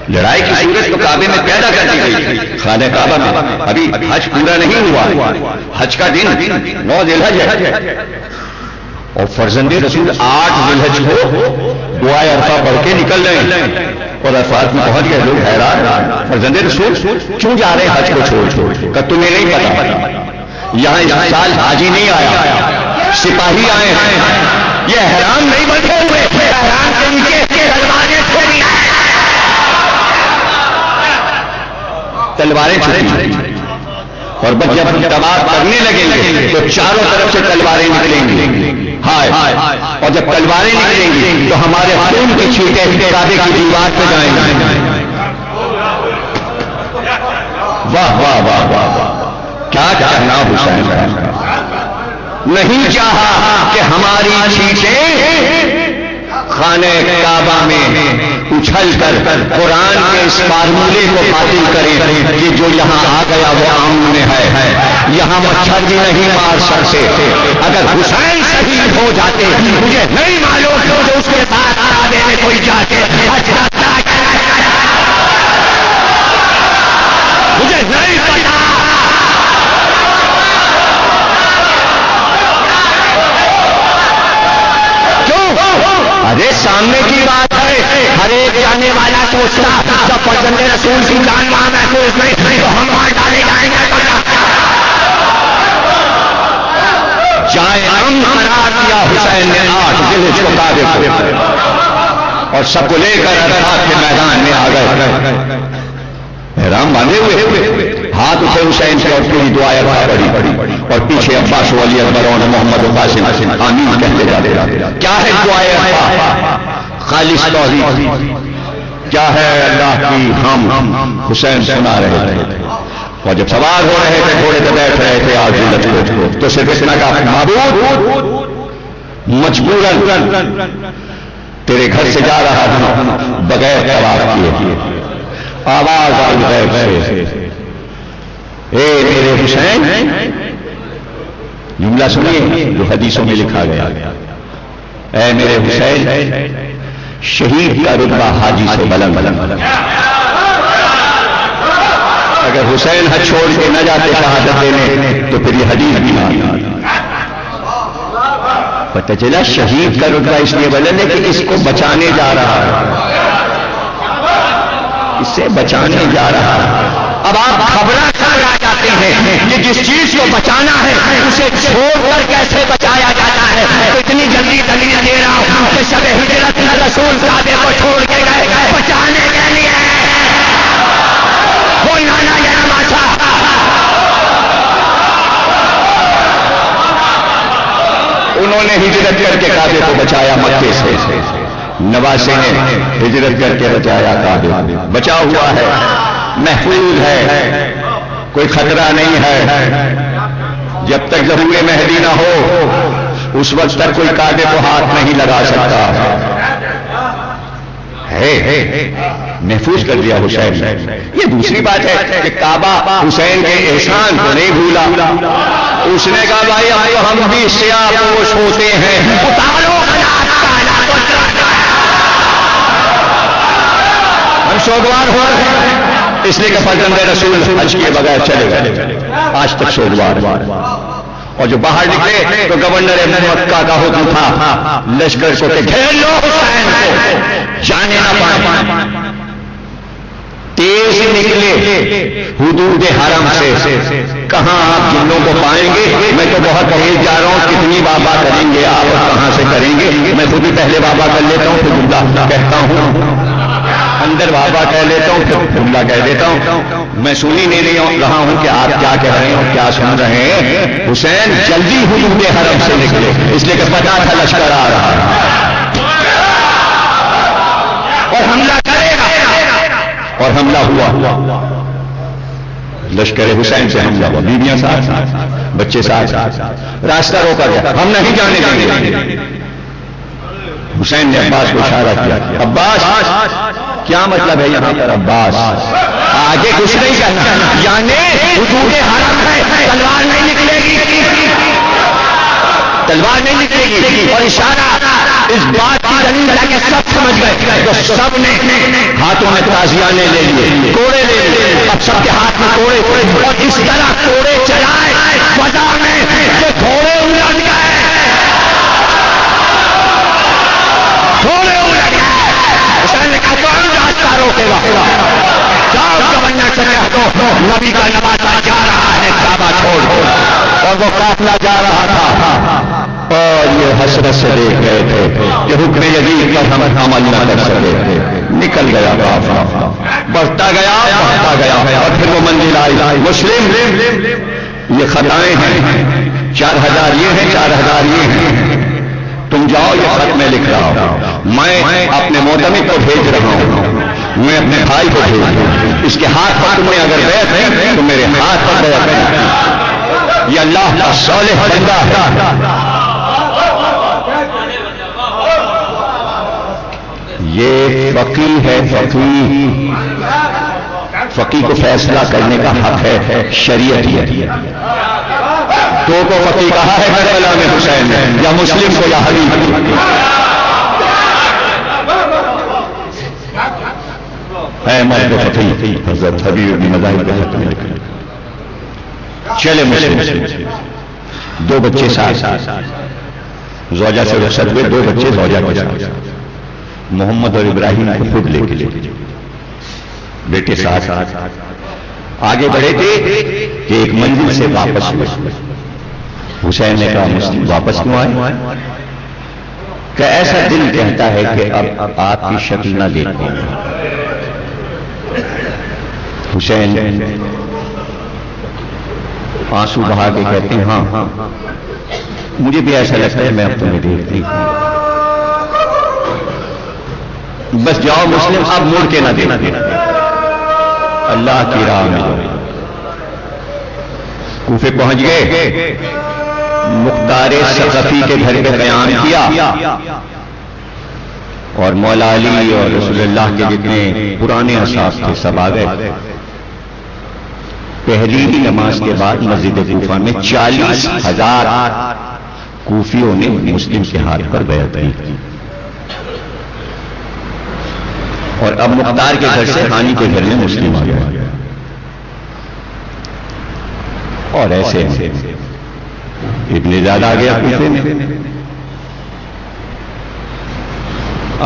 لڑائی کی صورت تو کعبے میں پیدا کر دی گئی، خانہ کعبہ میں ابھی حج پورا نہیں ہوا، حج کا دن 9 ذی الحج ہے، اور فرزند رسول 8 ذی الحج کو دعائے عرفہ پڑھ کے نکل رہے ہیں، اور عرفات میں پہنچ گئے، لوگ حیران، فرزند رسول کیوں جا رہے ہیں حج کو چھوڑ کہ تمہیں نہیں پتا یہاں اس سال حاجی نہیں آیا، سپاہی آئے ہیں، یہ احرام نہیں بندھے ہوئے، احرام کے نیچے تلواریں چھوڑی، تلواریں چھوڑی، اور بس جب ہم طواف کرنے لگیں گے تو چاروں طرف سے تلواریں نکلیں گی، ہائے، اور جب تلواریں نکلیں گی تو ہمارے خون کے چھینٹے کعبے کی دیوار پہ جائیں گے، واہ واہ واہ واہ، کیا کہنا حسین، نہیں چاہا کہ ہماری چھینٹیں خانہ کعبہ میں اچھل کر قرآن کے اس فارمولے کو باطل کریں کہ جو یہاں آ گیا وہ آمن ہے، یہاں مچھر بھی نہیں مار سکتے، اگر حسین شہید ہو جاتے مجھے نہیں معلوم جو اس کے ساتھ کعبے میں کوئی جاتے، مجھے نہیں پتا، ارے سامنے کی بات ہے، ہر ایک جانے والا سوچتا جب فرزند رسول کی جان وہاں محفوظ نہیں تو ہم وہاں ڈالے جائیں گے، جائے ہم قرار دیا حسین نے 8 ذی الحج کو کعبے کو، اور سب کو لے کر عرفات کے میدان میں آ گئے، احرام باندھے ہوئے، ہاتھ اٹھے حسین سے اور پوری دعائیں پڑھی، اور پیچھے عباس و علی اکبر اور محمد قاسم آمین کہتے جاتے، کیا ہے دعائیں خالص توحید، کیا ہے اللہ کی ہم حسین سنا رہے تھے، اور جب سوار ہو رہے تھے گھوڑے پہ بیٹھ رہے تھے آج کو تو صرف اتنا کا معبود مجبوراً تیرے گھر سے جا رہا ہوں بغیر طواف کیے، آواز آئی غیب سے، اے میرے حسین، جملہ سنیے جو حدیثوں میں لکھا گیا، اے میرے حسین، شہید کا رتبہ حاجی سے بلند، اگر حسین حج چھوڑ کے نہ جاتے شہادت دینے تو پھر یہ حدیث بھی نہیں، پتہ چلا شہید کا رتبہ اس لیے بلند ہے کہ اس کو بچانے جا رہا ہے، اس سے بچانے جا رہا ہے، اب آپ خبرہ جاتے ہیں کہ جس چیز کو بچانا ہے اسے چھوڑ کر کیسے بچایا جاتا ہے، تو اتنی جلدی دلیل دے رہا ہوں کہ شب ہجرت میں رسول کعبے کو چھوڑ کے گئے بچانے کے لیے، کوئی نانا یا نماشا، انہوں نے ہجرت کر کے کعبے کو بچایا مکے سے، نواسے نے ہجرت کر کے بچایا کعبے، بچا ہوا ہے، محفوظ ہے، کوئی خطرہ نہیں ہے، جب تک ظہور مہدی نہ ہو اس وقت تک کوئی کعبے کو ہاتھ نہیں لگا سکتا ہے، محفوظ کر دیا حسین نے۔ یہ دوسری بات ہے کہ کعبہ حسین کے احسان کو نہیں بھولا، اس نے کہا بھائی اب تو ہم بھی سیاہ پوش ہوتے ہیں، ہم سوگوار ہو رہے ہیں، اس لیے کہ فرزند رسول حج کیے بغیر چلے گئے، آج تک سوگوار، اور جو باہر نکلے تو گورنر مکہ کا حکم تھا لشکر کو کہ گھیر لو حسین کو، جانے نہ پائیں، تیز نکلے حدود حرم سے، کہاں آپ جنوں کو پائیں گے، میں تو بہت تیز جا رہا ہوں، کتنی بابا کریں گے آپ اور کہاں سے کریں گے، میں خود ہی پہلے بابا کر لیتا ہوں پھر جملہ کہتا ہوں، اندر بابا کہہ لیتا ہوں پھر جملہ کہہ دیتا ہوں، میں سنی نہیں رہا ہوں کہ آپ کیا کہہ رہے ہیں اور کیا سن رہے ہیں۔ حسین جلدی حدود حرم سے نکلے، اس لیے کہ پتہ تھا لشکر آ رہا ہے اور حملہ کرے گا، اور حملہ ہوا، لشکر حسین سے حملہ ہوا، بیویاں ساتھ، بچے ساتھ، راستہ روکا گیا، ہم نہیں جانے دیں گے۔ حسین نے عباس کو اشارہ کیا، عباس کیا مطلب ہے یہاں پر عباس؟ آگے کچھ نہیں کرنا، یعنی حدود حرم ہے، تلوار نہیں نکلے گی، تلوار نہیں نکلے گی. اور اشارہ اس بات کی دلیل ہے کہ سب سمجھ گئے، تو سب نے ہاتھوں میں تازیانے لے لیے، کوڑے لے لیے، اب سب کے ہاتھ میں کوڑے، اور اس طرح کوڑے چلائے فضا میں کہ گھوڑے الٹ گئے، گھوڑے الٹ گئے. حسین نے کہا کون راستہ روکے گا؟ جاؤ گورنر سے کہہ دو نبی کا نواسا جا رہا ہے کعبہ چھوڑ. اور وہ قافلہ جا رہا تھا اور یہ حسرت سے دیکھ رہے تھے کہ حکم یزید پر ہم عمل نہ کر سکے. نکل گیا قافلہ، بڑھتا گیا بڑھتا گیا، اور پھر وہ منزل آئی مسلم یہ خطائیں ہیں، 4000 یہ ہیں، 4000 یہ ہیں، تم جاؤ یہ خط میں لکھ رہا ہوں، میں اپنے معتمد کو بھیج رہا ہوں، میں اپنے بھائی کو بھیج رہا ہوں، اس کے ہاتھ پر تم نے اگر بیعت ہے تو میرے ہاتھ پر بیعت ہے. یہ اللہ کا صالح بندہ ہے، یہ فقیہ ہے. فقیہ کو فیصلہ کرنے کا حق ہے، شریعت ہے. دو کو فقیہ کہا ہے کربلا میں حسین نے، یا مسلم کو یا حبیب. ہے مرد فقیہ حضرت حبیب بن مذاہب کے حق میں لکھا. چلے مسلم، 2 بچے ساتھ، زوجہ سے رخصت ہوئے، 2 بچے زوجہ کے ساتھ، محمد اور ابراہیم کو خود لے کے بیٹے ساتھ آگے بڑھے تھے کہ ایک منزل سے واپس ہوئے. حسین نے کہا مسلم واپس کیوں آئے؟ کہ ایسا دل کہتا ہے کہ اب آپ کی شکل نہ دیکھیں. حسین آنسو بہا کے کہتے ہیں ہاں مجھے بھی ایسا لگتا ہے میں اب تمہیں دیکھتی ہوں، بس جاؤ مسلم اب مڑ کے نہ دینا، اللہ کی راہ میں جاؤ. کوفے پہنچ گئے، مختار ثقفی کے گھر پہ قیام کیا، اور مولا علی اور رسول اللہ کے جتنے پرانے اصحاب تھے سب آ گئے. پہلی ہی نماز کے بعد مسجد کوفہ میں 40,000 کوفیوں نے مسلم کے ہاتھ پر بیعت کی. اور اب مختار کے گھر سے ہانی کے گھر میں مسلم آ گئے. اور ایسے ابن زیادہ آ گیا کوفے میں،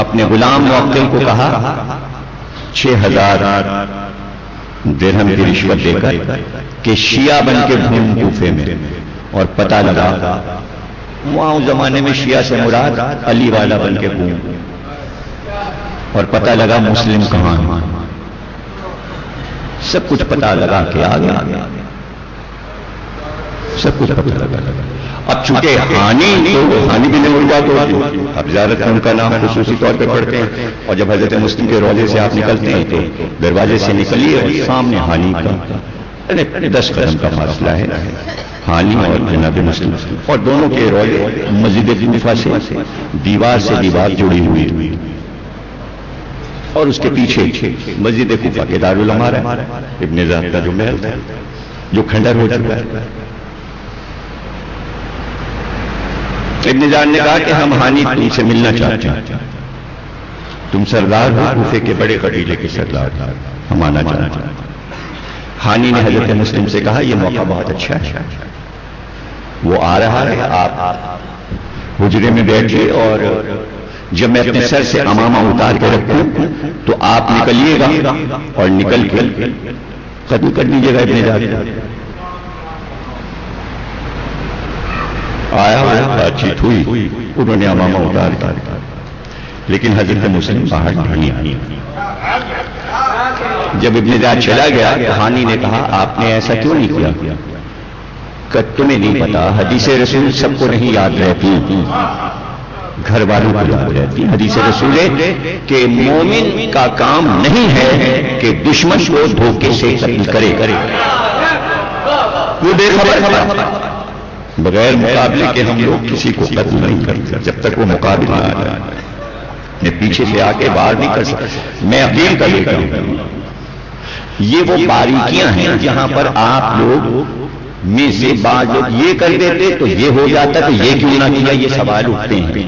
اپنے غلام موکل کو کہا 6,000 درہم کی رشوت دے کر کہ شیعہ بن کے گھوم کوفے میں، اور پتہ لگا وہاں اس زمانے میں شیعہ سے مراد علی والا بن کے گھوم، اور پتہ لگا مسلم کہاں ہے، سب کچھ پتہ لگا کہ آ گیا، سب کچھ پتہ لگا. اب چونکہ ہانی بن مروا تو اب زیارت ان کا نام خصوصی طور پہ پڑھتے ہیں، اور جب حضرت مسلم کے روضے سے آپ نکلتے ہیں تو دروازے سے نکلیے اور سامنے ہانی کا 10 قدم کا فاصلہ ہے، ہانی اور جناب مسلم، اور دونوں کے روضے مسجد کوفہ سے دیوار سے دیوار جڑی ہوئی، اور اس کے پیچھے مسجد کوفہ کے دارالعمارہ ہے، ابن زیاد کا جو محل تھا جو کھنڈر ہو چکا ہے. ابن زیاد نے کہا کہ ہم ہانی تم سے ملنا چاہتے ہیں، تم سردار ہو کوفے کے بڑے قبیلے کے سردار، ہم آنا چاہتے ہیں. ہانی نے حضرت مسلم سے کہا یہ موقع بہت اچھا ہے، وہ آ رہا ہے، آپ حجرے میں بیٹھیے، اور جب میں اپنے سر سے امامہ اتار کے رکھوں تو آپ نکلیے گا، اور نکل کے قتل کر دیجیے گا. ابن زیاد آیا، بات چیت ہوئی، انہوں نے امامہ اتار کر، لیکن حضرت مسلم باہر نہیں آئی. جب ابن زیاد چلا گیا تو ہانی نے کہا آپ نے ایسا کیوں نہیں کیا؟ کہ تمہیں نہیں پتا حدیث رسول سب کو نہیں یاد رہتی، گھر والوں کو یاد رہتی. حدیث رسول ہے کہ مومن کا کام نہیں ہے کہ دشمن کو دھوکے سے قتل کرے، وہ بے خبر بغیر مقابلے کے ہم لوگ کسی کو قتل نہیں کرتے جب تک وہ مقابل نہ آ جائے. میں پیچھے سے آ کے باہر نہیں کر سکتا، میں اقیم کا یہ کروں. یہ وہ باریکیاں ہیں جہاں پر آپ لوگ میں سے بعض لوگ یہ کر دیتے تو یہ ہو جاتا تو یہ کیوں نہ کیا، یہ سوال اٹھتے ہیں.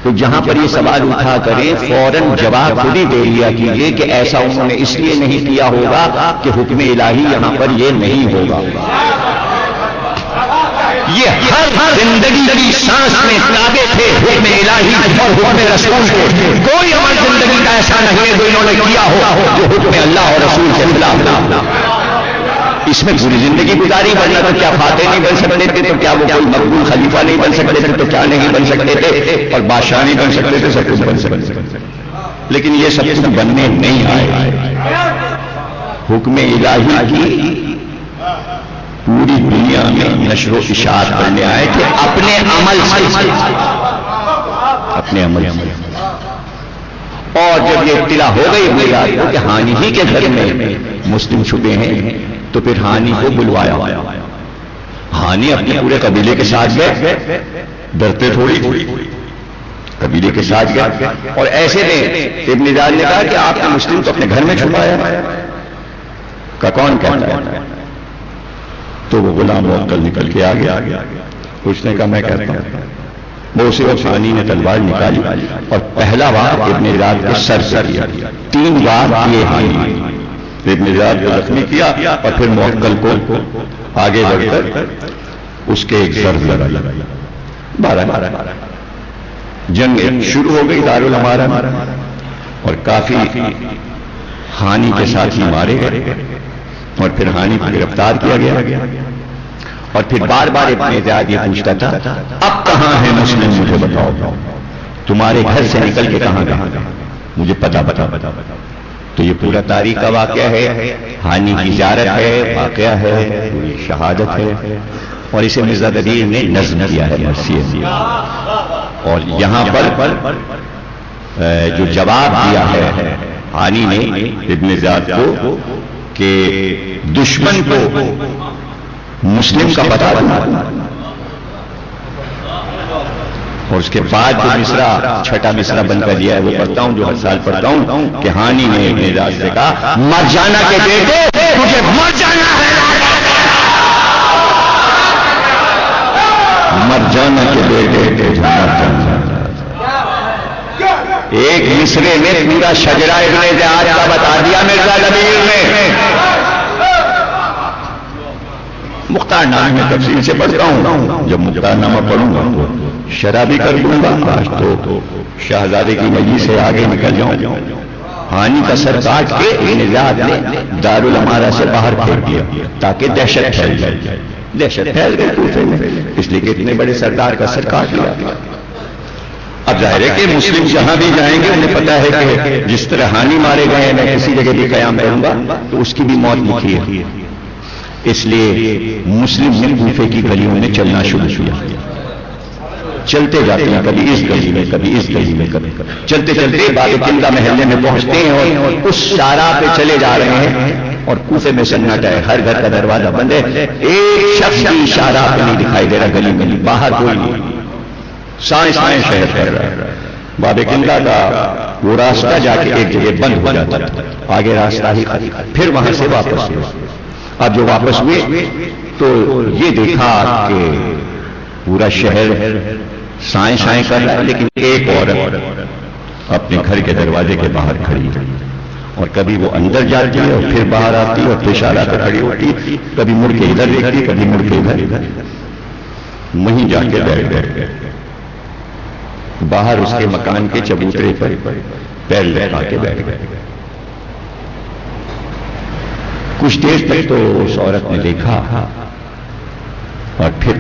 تو جہاں پر یہ سوال اٹھا کریں فوراً جواب خود ہی دے لیا کیجیے کہ ایسا انہوں نے اس لیے نہیں کیا ہوگا کہ حکم الہی یہاں پر یہ نہیں ہوگا. یہ ہر زندگی کی سانس میں تابع تھے حکم الہی اور حکم رسول کے. کوئی عمل زندگی کا ایسا نہیں ہے جو انہوں نے کیا ہو جو حکم اللہ اور رسول کے خلاف نہ. اس میں پوری زندگی گزاری، ورنہ تو کیا فاتح نہیں بن سکتے تھے، تو کیا وہ کوئی مقبول خلیفہ نہیں بن سکتے تھے، تو کیا نہیں بن سکتے تھے، اور بادشاہ نہیں بن سکتے تھے، سب کچھ بن سکتے تھے. لیکن یہ سب کچھ بننے نہیں آئے. حکم الہی کی پوری دنیا میں نشر و اشاعت کرنے آئے تھے اپنے عمل سے. اپنے عمل سے. اور جب یہ اطلاع ہو گئی بلاد کو کہ ہانی ہی کے گھر میں مسلم چھپے ہیں تو پھر ہانی کو بلوایا. ہانی اپنے پورے قبیلے کے ساتھ گئے، ڈرتے تھوڑی قبیلے کے ساتھ گئے. اور ایسے میں ابن زیاد نے کہا کہ آپ نے مسلم کو اپنے گھر میں چھپایا کا کون کہتا ہے؟ تو وہ غلام موکل نکل کے آ گیا. اس نے کہا میں کہتا ہوں. وہ اسی وقت ہانی نے تلوار نکالی اور پہلا وار ابن زیاد کے سر سے کیا. 3 بار یہ ہانی ابن زیاد کو زخمی کیا اور پھر موکل کو آگے بڑھ کر اس کے ایک ضرب لگائی. 12 جنگ شروع ہو گئی دارالامارہ میں، اور کافی ہانی کے ساتھ ہی مارے گئے، اور پھر ہانی کو گرفتار کیا گیا. اور پھر بار بار ابن زیاد یہ پوچھتا تھا اب کہاں ہے مسلم، مجھے بتاؤ، تمہارے گھر سے نکل کے کہاں گئے، مجھے پتا. تو یہ پورا تاریخ کا واقعہ ہے. ہانی کی زیارت ہے، واقعہ ہے، شہادت ہے، اور اسے مرزا دبیر نے نظم کیا ہے مرثیہ. اور یہاں پر جو جواب دیا ہے ہانی نے ابن زیاد کو کہ دشمن کو مسلم کا پتہ بنا، اور اس کے بعد جو مصرع چھٹا مصرع بن کر دیا ہے وہ پڑھتا ہوں، جو ہر سال پڑھتا ہوں کہ ہانی نے ابن زیاد سے کہا مر جانا کے بیٹے تجھے مر جانا ہے، مر جانا کے بیٹے تجھے مر جانا. ایک مصرے میں پورا شجرہ ابن زیاد کا بتا دیا مرزا دبیر نے. مختار نامے میں تفصیل سے پڑھتا ہوں، جب مختار نامہ پڑھوں گا تو شرح بھی کر دوں گا. آج تو شہزادے کی مجلس سے آگے نکل جاؤں. ہانی کا سر کاٹ کے ابن زیاد نے دارالامارہ سے باہر پھینک دیا تاکہ دہشت پھیل جائے. دہشت پھیل گئی کوفے میں، اس لیے کہ اتنے بڑے سردار کا سر کاٹ لیا. اب ظاہر ہے کہ مسلم جہاں بھی جائیں گے انہیں پتا ہے کہ جس طرح ہانی مارے گئے میں کسی جگہ بھی قیام کروں گا تو اس کی بھی موت لکھی ہے. اس لیے مسلم نے کوفے کی گلیوں میں چلنا شروع کیا. چلتے جاتے ہیں، کبھی اس گلی میں کبھی اس گلی میں، کبھی چلتے چلتے باب قلعہ محلے میں پہنچتے ہیں اور اس شارع پہ چلے جا رہے ہیں اور کوفے میں سناٹا ہے، ہر گھر کا دروازہ بند ہے، ایک شخص بھی شارع پہ نہیں دکھائی دے رہا، گلی میں باہر کوئی نہیں. سائیں شہر کر رہا ہے. باب قلعہ کا وہ راستہ جا کے ایک جگہ بند ہو جاتا تھا، آگے راستہ ہی خالی. پھر وہاں سے واپس ہوئے. اب جو واپس ہوئے تو یہ دیکھا کہ پورا شہر سائیں کر رہا ہے، لیکن ایک عورت اپنے گھر کے دروازے کے باہر کھڑی ہے، اور کبھی وہ اندر جاتی ہے اور پھر باہر آتی ہے اور پھر اشارہ پہ کھڑی ہوتی، کبھی مڑ کے ادھر دیکھتی، کبھی مڑ کے ادھر. وہیں جا کے بیٹھ گئے باہر اس کے مکان کے چبوترے پر پیر لگا کے بیٹھ گئے. کچھ دیر تک تو اس عورت نے دیکھا اور پھر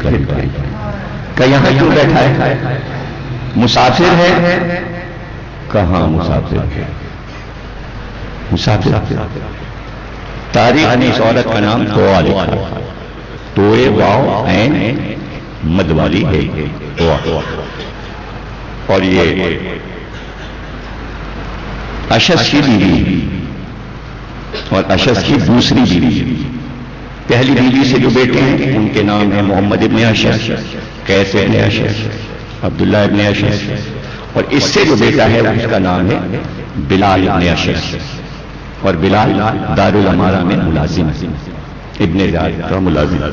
کہ یہاں کیوں بیٹھا ہے، مسافر ہے؟ کہاں مسافر ہے، مسافر. تاریخ نے اس عورت کا نام توآ لکھا، توئے واو عین مد والی ہے توآ. اور یہ اشس کی بیوی اور اشس کی دوسری بیوی. پہلی بیوی سے جو بیٹے ہیں ان کے نام ہیں محمد ابن اشس، قیس ابن اشس، عبداللہ ابن اشس، اور اس سے جو بیٹا ہے اس کا نام ہے بلال ابن اشس. اور بلال دارالامارہ میں ملازم ہے، ابن زیاد کا ملازم،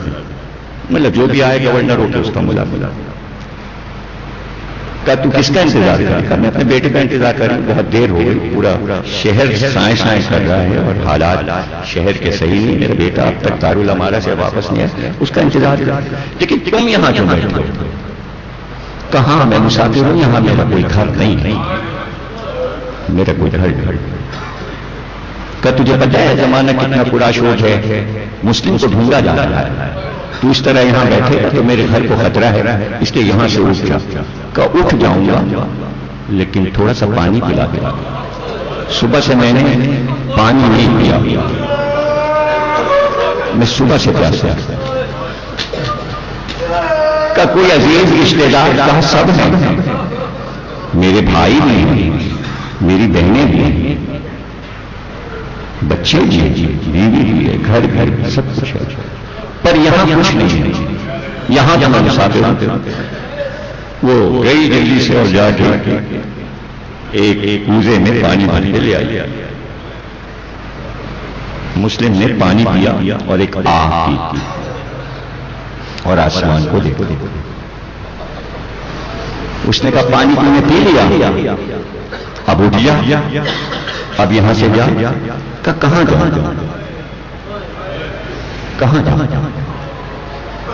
مطلب جو بھی آئے گورنر ہو کے اس کا ملازم۔ کہا تو کس کا انتظار کر رہا؟ میں اپنے بیٹے کا انتظار کر رہا ہوں، بہت دیر ہو گئی، پورا شہر سائیں سائیں کر رہا ہے اور حالات شہر کے صحیح نہیں، میرا بیٹا اب تک دارالامارہ سے واپس نہیں آیا، اس کا انتظار کر، لیکن تم یہاں کیوں بیٹھے ہو؟ کہاں میں مسافر ہوں، یہاں میرا کوئی گھر نہیں، میرا کوئی گھر نہیں۔ کہ تجھے پتا ہے زمانہ کتنا پرآشوب ہے، مسلم کو ڈھونڈا جا رہا ہے، تو اس طرح یہاں بیٹھے گا تو میرے گھر کو خطرہ ہے، اس لیے یہاں سے اٹھ جا۔ کہ اٹھ جاؤں گا لیکن تھوڑا سا پانی پلا دے، صبح سے میں نے پانی نہیں پیا، میں صبح سے پیاسا۔ کہ کوئی عزیز رشتے دار کا سب ہے، میرے بھائی بھی ہیں، میری بہنیں بھی ہیں، بچے بھی ہیں، بیوی بھی ہے، گھر گھر سب کچھ ہے، پر یہاں کچھ نہیں ہے، یہاں جہاں مسافر وہ گئی جلدی سے اور جا کے ایک کوزے میں پانی بھر کے لے آئی۔ مسلم نے پانی پیا اور ایک آہ کی اور آسمان کو دیکھو، اس نے کہا پانی تم نے پی لیا، اب اٹھ جا، اب یہاں سے جا۔ کہ کہاں جاؤں، کہاں جاؤں؟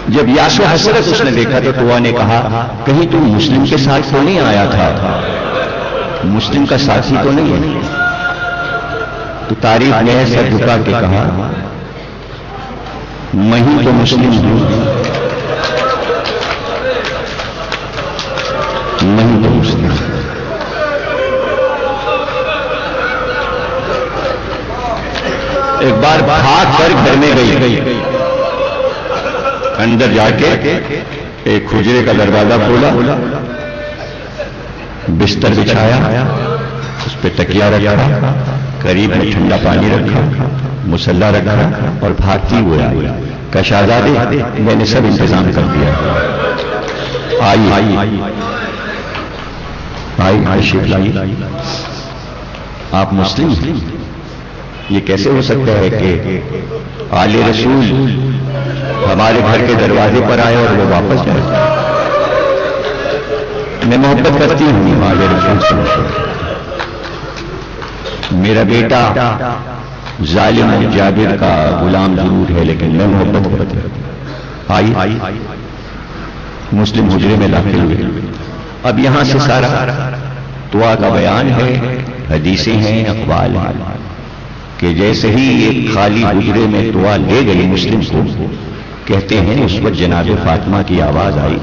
جب یاس و حسرت اس نے دیکھا تو توآ نے کہا کہیں تم مسلم کے ساتھ تو نہیں آیا تھا، مسلم کا ساتھی تو نہیں ہے؟ تو تاریخ میں سر جھکا کے کہا میں ہی تو مسلم ہوں، میں ہی تو مسلم ہوں۔ ایک بار بھاگ کر گھر میں گئی، اندر جا کے ایک حجرے کا دروازہ کھولا، بستر بچھایا، اس پہ تکیا رکھا، قریب میں ٹھنڈا پانی رکھا، مصلی رکھا اور بھاگتی ہوئے آئی۔ کہ شہزادے میں نے سب انتظام کر دیا، آئی شیخ لائی، آپ مسلم ہیں؟ یہ کیسے ہو سکتا ہے کہ آل رسول ہمارے گھر کے دروازے پر آئے اور وہ واپس جائے؟ میں محبت کرتی ہوں آل رسول سے، میرا بیٹا ظالم جابر کا غلام ضرور ہے لیکن میں محبت کرتی ہوں۔ آئی مسلم حجرے میں داخل ہوئے۔ اب یہاں سے سارا توآ کا بیان ہے، حدیثیں ہیں، اقوال ہیں کہ جیسے ہی ایک خالی حجرے میں توآ لے گئی مسلم کو، کہتے ہیں اس وقت جناب فاطمہ کی آواز آئی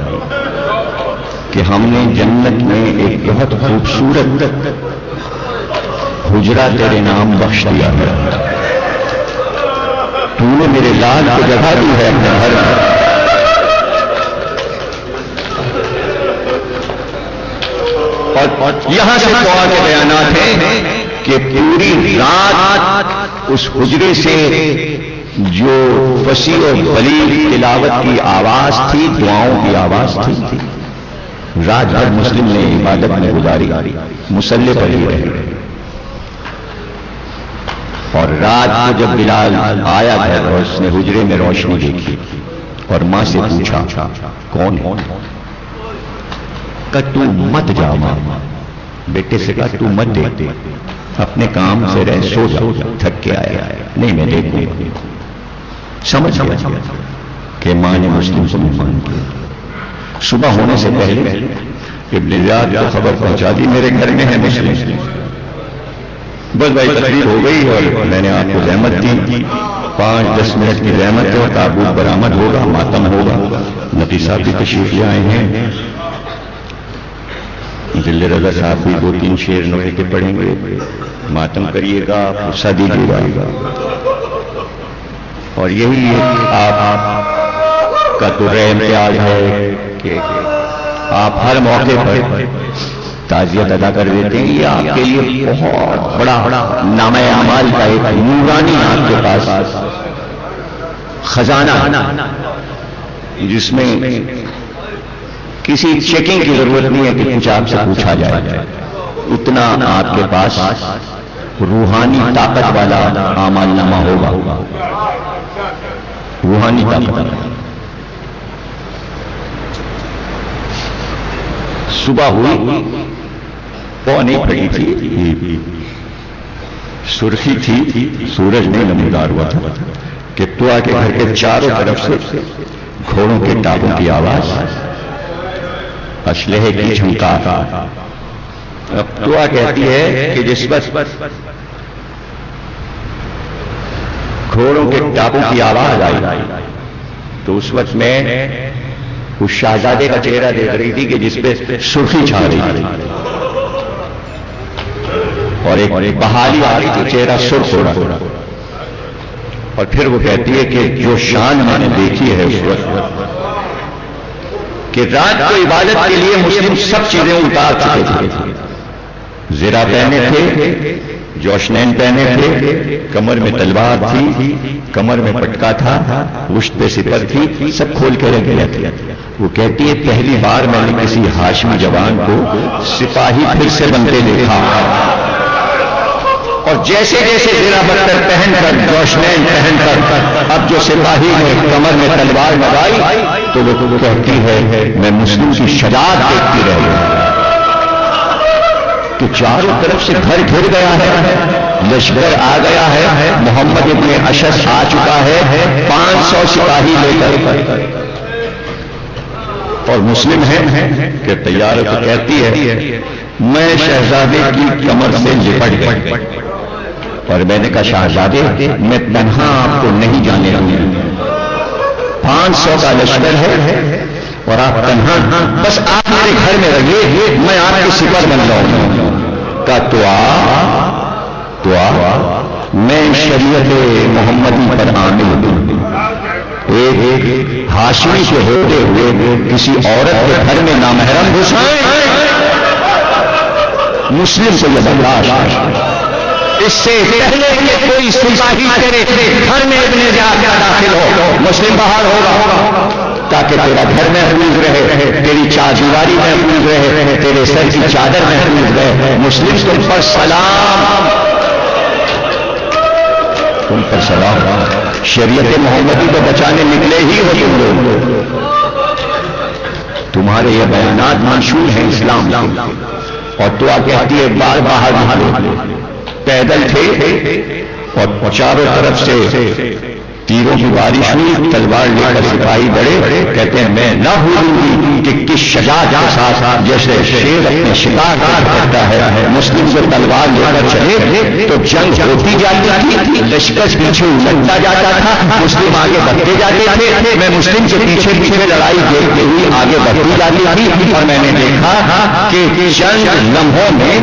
کہ ہم نے جنت میں ایک بہت خوبصورت حجرہ تیرے نام بخش دیا ہے، تو نے میرے لال کو جگہ دی ہے اپنے گھر میں۔ اور یہاں سے توآ کے بیانات ہیں کہ پوری رات اس حجرے سے جو فصیح و بلیغ تلاوت کی آواز تھی، دعاؤں کی آواز تھی، رات بھر مسلم نے عبادت میں گزاری، مصلی پر ہی رہے۔ اور رات کو جب بلال آیا تھا اور اس نے حجرے میں روشنی دیکھی اور ماں سے پوچھا کون ہے؟ کہ تو مت جا، ماں بیٹے سے کہا تو مت دیکھ، اپنے کام سے رہ، سو جا، تھک کے آیا، نہیں میں دیکھوں گا۔ سمجھ گیا کہ ماں نے مسلم کو مان کیا۔ صبح ہونے سے پہلے ابن زیاد کو خبر پہنچا دی میرے گھر میں ہے مسلم۔ بس بھائی تقریر ہو گئی اور میں نے آپ کو زحمت دی، 5-10 منٹ کی زحمت ہے اور تابوت برآمد ہوگا، ماتم ہوگا۔ نبی صاحب بھی تشریف لے آئے ہیں، دل رضا صاحب بھی 2-3 شعر نوحے کے پڑھیں گے، ماتم کریے گا، غصہ دیجیے گا، اور یہی آپ کا تو امتیاز ہے کہ آپ ہر موقع پر تعزیت ادا کر دیتے ہیں۔ یہ آپ کے لیے بہت بڑا نامہ اعمال کا ایک نورانی آپ کے پاس خزانہ جس میں کسی چیکنگ کی ضرورت نہیں ہے کہ کچھ آپ سے پوچھا جائے، اتنا آپ کے پاس روحانی طاقت والا اعمال نامہ ہوگا، روحانی طاقت۔ صبح ہوئی، وہ نہیں پڑی تھی، سرخی تھی، سورج نہیں نمودار ہوا تھا کہ تو آ کے گھر کے چاروں طرف سے گھوڑوں کے ٹاپوں کی آواز، اسلحے کی جھنکار۔ اب دعا کہتی ہے کہ جس وقت گھوڑوں کے ٹاپوں کی آواز آئی تو اس وقت میں اس شہزادے کا چہرہ دیکھ رہی تھی کہ جس پہ سرخی چھا رہی تھی، اور ایک بحالی آ رہی تھی، چہرہ سرخ ہو رہا۔ اور پھر وہ کہتی ہے کہ جو شان میں نے دیکھی ہے اس وقت کہ رات کو عبادت کے لیے مسلم سب چیزیں اتار چکے تھے، زرہ پہنے تھے، جوشنین پہنے تھے، کمر میں تلوار تھی، کمر میں پٹکا تھا، پشت پہ سپر تھی، سب کھول کے رکھ گئے تھے۔ وہ کہتی ہے پہلی بار میں نے کسی ہاشمی جوان کو سپاہی پھر سے بنتے دیکھا، اور جیسے جیسے زرہ بختر پہن کر، جوشنین پہن کر اب جو سپاہی نے کمر میں تلوار لگائی تو وہ کہتی ہے میں مسلم کی شجاعت دیکھتی رہ گئی کہ چاروں طرف سے گھر گھر گیا ہے، لشکر آ گیا ہے، محمد ابن اشعث آ چکا ہے 500 سپاہی لے کر، اور مسلم ہے کہ تیار تو کہتی ہے میں شہزادے کی کمر سے لپٹ گئی، اور میں نے کہا شہزادے میں تنہا آپ کو نہیں جانے دوں گی، 500 کا لشکر ہے اور آپ تنہا، بس آپ میرے گھر میں رہیے، میں آپ کی سپر بن جاؤں گا۔ تو میں شریعت محمدی پر عامل ہوں، ایک ہاشمی کے ہوتے ہوئے کسی عورت کے گھر میں نامحرم گھسائیں، مسلم سے یہ برداشت ہے۔ اس سے پہلے کہ کوئی سپاہی تیرے گھر میں ابن زیاد داخل ہو، مسلم باہر ہوگا تاکہ تیرا گھر محفوظ رہے، تیری چاردیواری محفوظ رہے، تیرے سر کی چادر محفوظ رہے۔ مسلم تم پر سلام، تم پر سلام، شریعت محمدی کو بچانے نکلے ہی ہو تم لوگ، تمہارے یہ بیانات منشور ہیں اسلام کے، اور تو کہتی ہے بار باہر پیدل تھے اور چاروں طرف سے تیروں کی بارش ہوئی، تلوار لے کر سپاہی بڑھے، کہتے ہیں میں نہ بھولوں گی کہ کس شجاعت کے ساتھ جیسے شیر اپنے شکار کرتا ہے، مسلم کو تلوار لے کر چلے تو جنگ ہوتی جاتی تھی، لشکر پیچھے لگتا جاتا تھا، مسلم آگے بڑھتے جاتے تھے، میں مسلم کے پیچھے پیچھے لڑائی دیکھتے ہوئی آگے بڑھتی جاتی تھی، اور میں نے دیکھا کہ چند لمحوں میں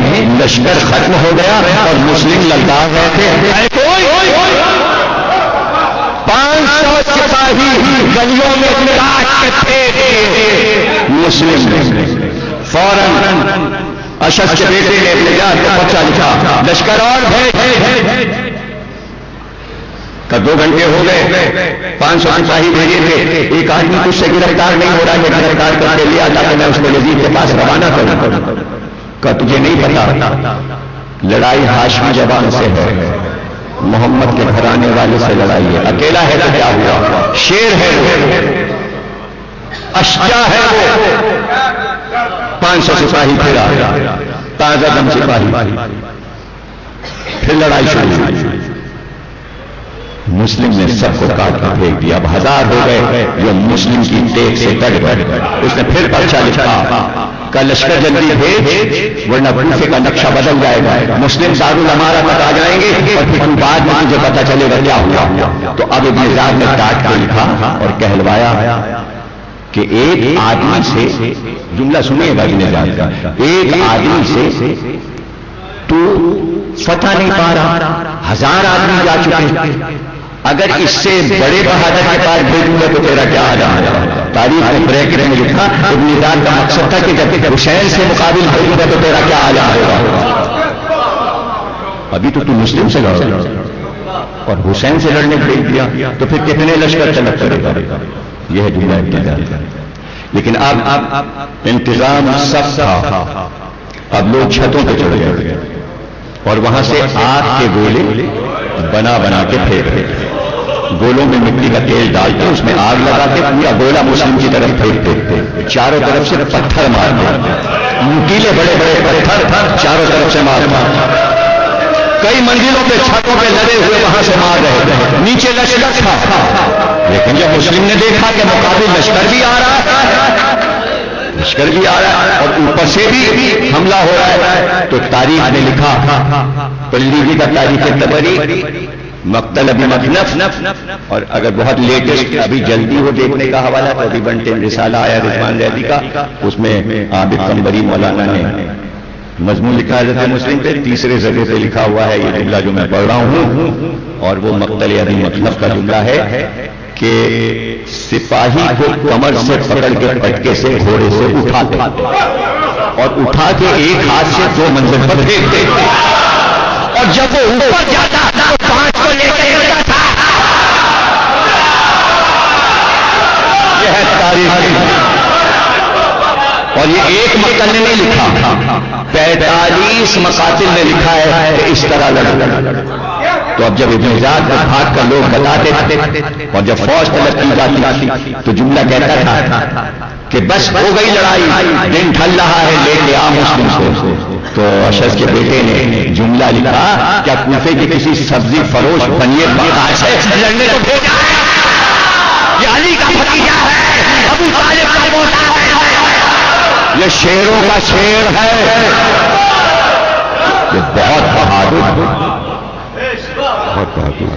لشکر ختم ہو گیا اور مسلم لڑا رہے تھے، 500 سپاہی گلیوں میں کاٹتے تھے، مسلم فوراً اشعث کے بیٹے نے اپنے یاد کا پرچہ لکھا، لشکر اور بھیج کا 2 گھنٹے ہو گئے، 500 سپاہی بھیجے تھے، ایک آدمی تجھ سے گرفتار نہیں ہو رہا ہے، گرفتار کر کے لیا تاکہ میں اس کو یزید کے پاس روانہ کروں، کہ تجھے نہیں پتا لڑائی ہاشمی زبان سے ہے، محمد کے گھرانے والے سے لڑائی ہے، اکیلا ہے تو کیا ہوا، شیر ہے وہ، اشجاع ہے وہ، 500 سپاہی پھر آیا، تازہ دم سپاہی، پھر لڑائی شروع ہوئی، مسلم نے سب کو کاٹ کر پھینک دیا، اب 1000 ہو گئے جو مسلم کی ٹیک سے ڈٹ گئے، اس نے پھر پرچہ لکھا کہ لشکر جلدی بھیج ورنہ کوفے کا نقشہ بدل جائے گا، مسلم دارالامارہ تک آ جائیں گے اور پھر بعد میں مجھے پتا چلے گا کیا ہوا۔ تو اب ابن زیاد نے ڈانٹ کر لکھا اور کہلوایا کہ ایک آدمی سے، جملہ سنیے گا ابن زیاد کا، ایک آدمی سے تو فتح نہیں پا رہا، 1000 آدمی جا چکے، اگر اس سے بڑے بہادر کے پاس بھیجوں گا تو تیرا کیا حال ہے؟ تاریخ میں بریکٹ میں لکھا ابن زیاد کا مقصد تھا کہ جب حسین سے مقابل بھیجوں گا تو تیرا کیا حال ہوگا؟ ابھی تو مسلم سے لڑ اور حسین سے لڑنے بھیج دیا تو پھر کتنے لشکر چلک کرے گا؟ یہ ہے جملہ ابن زیاد۔ لیکن اب انتظام سب تھا، اب لوگ چھتوں پہ چڑھ گئے، اور وہاں سے آگ کے گولے بنا بنا کے پھینکتے، گولوں میں مٹی کا تیل ڈالتے، اس میں آگ لگا کے پورا گولا مسلم کی طرف پھینکتے، چاروں طرف سے پتھر مارتے، نوکیلے بڑے بڑے پتھر چاروں طرف سے مارتے، کئی منزلوں پہ چھتوں پہ لگے ہوئے وہاں سے مار رہے تھے، نیچے لشکر تھا، لیکن جب مسلم نے دیکھا کہ مقابل لشکر بھی آ رہا ہے، لشکر بھی آ رہا ہے اور اوپر سے بھی حملہ ہو رہا ہے، تو تاریخ نے لکھا، پلی جی کا تاریخ طبری مقتل ابی مخنف، اور اگر بہت لیٹسٹ ابھی جلدی ہو دیکھنے کا حوالہ تو ابھی بنٹے رسالہ آیا رضوان ریاضی کا، اس میں عابد قنبری مولانا نے مضمون لکھا ہے حضرت مسلم پہ، تیسرے صفحے پہ لکھا ہوا ہے یہ جملہ جو میں پڑھ رہا ہوں، اور وہ مقتل ابی مخنف کا جملہ ہے کہ سپاہی کو کمر سے پکڑ کے پٹکے سے گھوڑے سے اٹھاتے اور اٹھا کے ایک ہاتھ سے 2 منزل پر پھینکتے، اور جب وہ اوپر جاتا تو 5 کو لے کے جاتا تھا۔ یہ ہے تاریخ، اور یہ ایک مقتل نے نہیں لکھا، 45 مقاتل نے لکھا ہے کہ اس طرح لڑا۔ تو اب جب ابن زیاد کو بھاگ کر لوگ بتاتے تھے اور جب فوج طلب کی جاتی تو جملہ کہتا تھا کہ بس ہو گئی لڑائی، دن ڈھل رہا ہے، لے کے آ مسلم کو۔ تو اشعث کے بیٹے نے جملہ لکھا، کیا کوفے کے کسی سبزی فروش بنیے بغاش ہے لڑنے کو بھیجا ہے؟ یہ علی کا بھتیجا ہے، ابو طالب کا پوتا ہے، یہ شیروں کا شیر ہے، یہ بہت بہادر ہے، بہت بہادر۔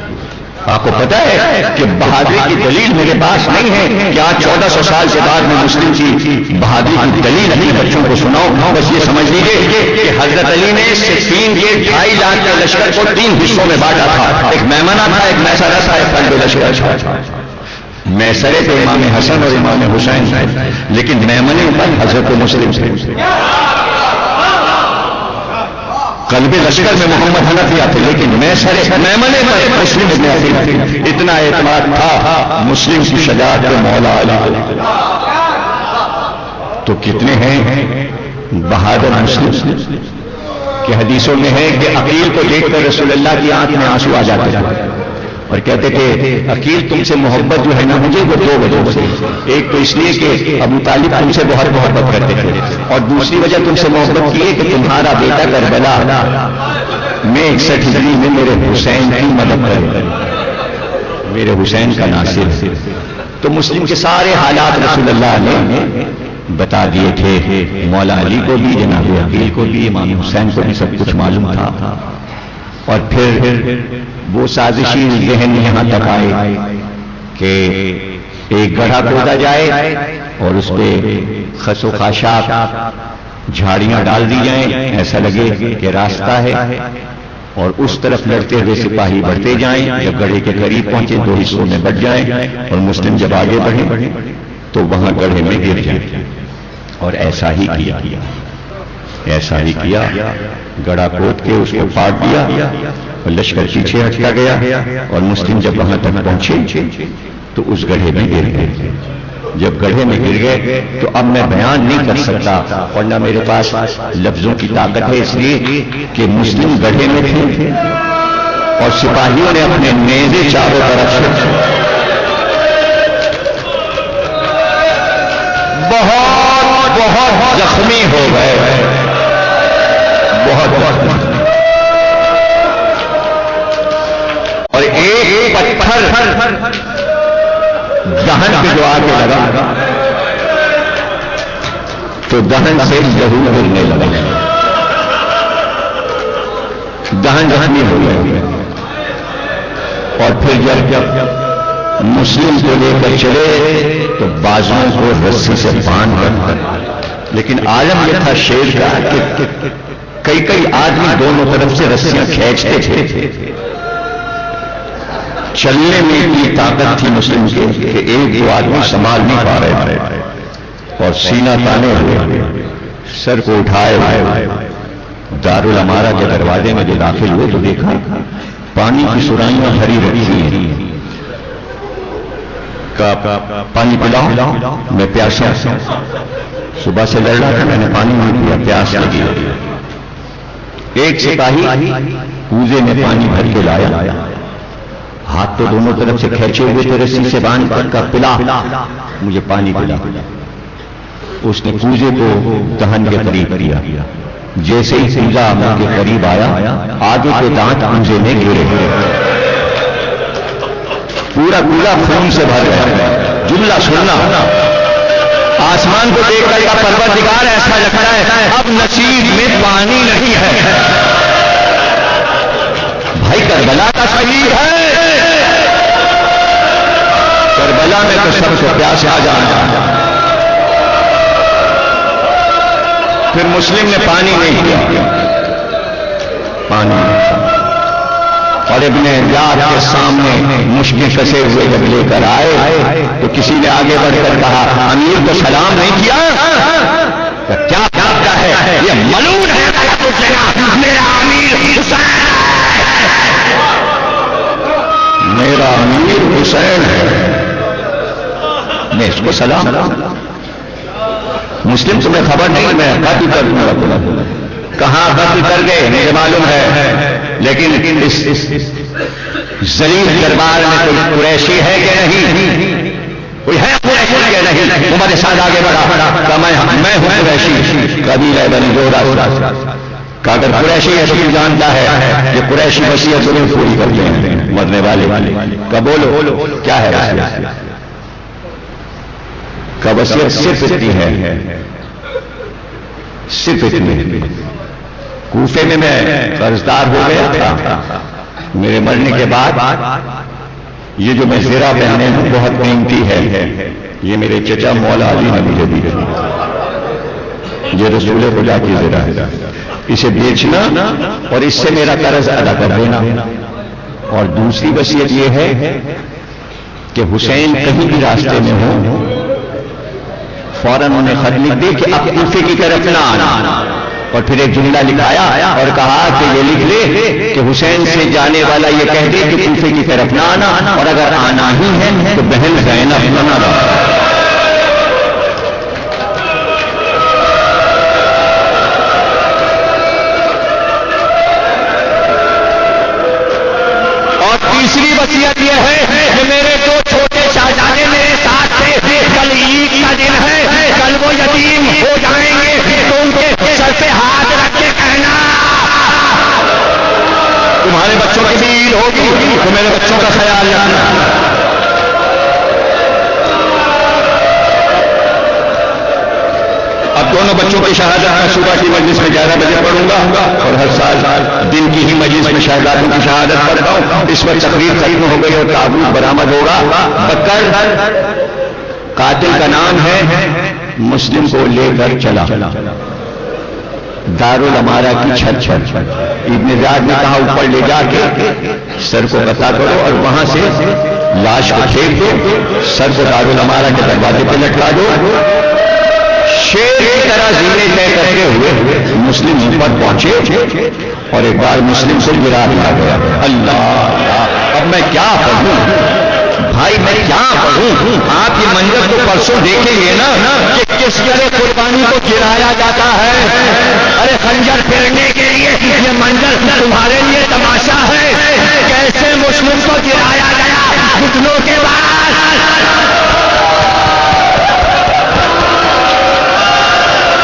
آپ کو پتا ہے کہ بہادری کی دلیل میرے پاس نہیں ہے کہ آج 1400 سال کے بعد میں مسلم کی بہادری کی دلیل اپنے بچوں کو سناؤں، بس یہ سمجھ لیجیے کہ حضرت علی نے 2.5 لاکھ کے لشکر کو 3 حصوں میں بانٹا تھا، ایک میمنہ تھا، ایک میسرہ تھا، ایک قلب لشکر تھا۔ میسرے تو امام حسن اور امام حسین تھے، لیکن میمنے پر حضرت مسلم تھے۔ قلب لشکر میں محمد حنفیہ تھے، لیکن میمنے پر مسلم ابن عقیل تھے۔ اتنا اعتماد تھا مسلم کی شجاعت مولا علی۔ تو کتنے ہیں بہادر مسلم کہ حدیثوں میں ہے کہ عقیل کو دیکھ کر رسول اللہ کی آنکھ میں آنسو آ جاتے تھے اور کہتے تھے عقیل تم سے محبت جو ہے نا مجھے وہ 2 وجہ سے، ایک تو اس لیے کہ ابو طالب تم سے بہت محبت کرتے تھے، اور دوسری وجہ تم سے محبت کی ہے کہ تمہارا بیٹا کربلا میں 61 ہجری میں میرے حسین کی مدد کرے، میرے حسین کا ناصر۔ تو مسلم کے سارے حالات رسول اللہ نے بتا دیے تھے، مولا علی کو بھی، جناب عقیل کو بھی، امام حسین کو بھی سب کچھ معلوم تھا۔ اور پھر وہ سازشی ذہن یہاں تک آئے کہ ایک گڑھا کھودا جائے اور اس پہ خس و خاشاک جھاڑیاں ڈال دی جائیں، ایسا لگے کہ راستہ ہے، اور اس طرف لڑتے ہوئے سپاہی بڑھتے جائیں، جب گڑھے کے قریب پہنچے 2 حصوں میں بٹ جائیں، اور مسلم جب آگے بڑھیں تو وہاں گڑھے میں گر جائیں۔ اور ایسا ہی کیا، گڑھا کھود کے اس کو پاٹ دیا اور لشکر پیچھے ہٹتا گیا، اور مسلم جب وہاں تک پہنچے تو اس گڑھے میں گر گئے۔ جب گڑھے میں گر گئے تو اب میں بیان نہیں کر سکتا اور نہ میرے پاس لفظوں کی طاقت ہے، اس لیے کہ مسلم گڑھے میں تھے اور سپاہیوں نے اپنے نیزے چاروں طرف سے بہت زخمی ہو گئے، بہت اور ایک پتھر دہن پہ جو آگے لگا تو دہن سے لہو گرنے لگا، دہن زخمی ہو گئے۔ اور پھر جب مسلم کو لے کر چلے تو بازوؤں کو رسی سے باندھ کر، لیکن عالم یہ تھا شیر کا کہ کئی آدمی دونوں طرف سے رسیاں کھینچتے تھے، چلنے میں اتنی طاقت تھی مسلم کے کہ ایک 2 آدمی سنبھال نہیں پا رہے، اور سینہ تانے ہوئے سر کو اٹھائے دارالعمارہ کے دروازے میں جو داخل ہوئے تو دیکھا پانی کی سرائیاں بھری رکھی ہیں، پانی پلاؤ، میں پیاسا، صبح سے لڑ رہا تھا، میں نے پانی نہیں پیا، پیاس لگی۔ ایک سپاہی کوزے میں پانی بھر کے لایا، ہاتھ تو دونوں طرف سے کھینچے ہوئے تھے رسی سے باندھ کر، پلا مجھے پانی پلا۔ اس نے کوزے کو دہن کے قریب کیا، جیسے ہی کوزہ منہ کے قریب آیا، آگے کے دانت کوزے میں گرے، پورا کوزہ خون سے بھر گیا۔ جملہ سننا، آسمان کو دیکھ کر کا پروردگار ایسا لگتا ہے اب نصیب میں پانی نہیں ہے۔ بھائی کربلا کا شہید ہے، کربلا میں تو سب کو پیاس آ جانا۔ پھر مسلم نے پانی نہیں دیا، پانی اور ابن زیاد کے سامنے مشکل کسے ہوئے جب لے کر آئے تو کسی نے آگے بڑھ کر کہا امیر کو سلام نہیں کیا؟ کیا کہتا ہے یہ ملعون ہے، میرا امیر حسین، میرا امیر حسین ہے، میں اس کو سلام۔ مسلم تمہیں خبر نہیں، میں قتل کر دوں گا۔ کہاں قتل کر گئے مجھے معلوم ہے، لیکن اس ذلیل دربار میں کوئی قریشی ہے کہ نہیں؟ کوئی ہے قریشی کہ نہیں؟ عمر سعد آگے بڑھا کہ میں ہوں قریشی، قبیلہ بنی جوہرہ۔ کہ اگر قریشی ہے تو جانتا ہے یہ قریشی وصیت ضرور پوری کرتے ہیں مرنے والے۔ کہ بولو کیا ہے کا وصیت؟ صرف اتنی ہے، صرف اتنی۔ کوفے میں قرضدار ہو گیا تھا، میرے مرنے کے بعد یہ جو میں زرہ پہنے ہوں بہت قیمتی ہے، یہ میرے چچا مولا علی نے مجھے دی، یہ رسول خدا کی زرہ ہے، اسے بیچنا اور اس سے میرا قرض ادا کر دینا۔ اور دوسری وصیت یہ ہے کہ حسین کہیں بھی راستے میں ہو فوراً انہیں خط لکھ دے کہ اب کوفے کی طرف نہ آنا، اور پھر ایک جملہ لکھایا اور کہا کہ یہ لکھ لے کہ حسین سے جانے والا یہ کہہ دے کہ کوفے کی طرف نہ آنا، اور اگر آنا ہی ہے تو بہن زینب نہ رہا۔ اور تیسری وصیت یہ ہے کہ میرے دو چھوٹے شہزادے میرے ساتھ تھے، کل عید کا دن ہے، کل وہ یتیم ہو جائیں گے تو ان کے سر پہ ہاتھ رکھ کے کہنا تمہارے بچوں کی بھی عید ہوگی تو میرے بچوں کا خیال رکھنا۔ اب دونوں بچوں کی شہادت میں صبح کی مجلس میں 11 بجے پڑھوں گا، اور ہر سال دن کی ہی مجلس میں شہزادوں کی شہادت پڑھتا ہوں۔ اس وقت تقریر ختم ہو گئی اور تابوت برآمد ہوگا۔ بکر قاتل کا نام ہے، مسلم کو لے کر چلا دارالامارہ کی چھت۔ ابن زیاد نے کہا اوپر لے جا کے سر کو قطع کرو اور وہاں سے لاش کو پھینک دو، سر کو دارالامارہ کے دروازے پہ لٹکا دو۔ شیر کی طرح زینے طے کرتے ہوئے مسلم اوپر پہنچے اور ایک بار مسلم سے گرا دیا گیا۔ اللہ، اب میں کیا پڑھوں بھائی، میں کیا پڑھوں؟ آپ یہ منظر تو پرسوں دیکھیں گے نا کہ کس طرح قربانی کو گرایا جاتا ہے۔ ارے خنجر پھیرنے کے لیے یہ منظر تمہارے لیے تماشا ہے، کیسے مسلم کو گرایا گیا گھٹنوں کے بعد،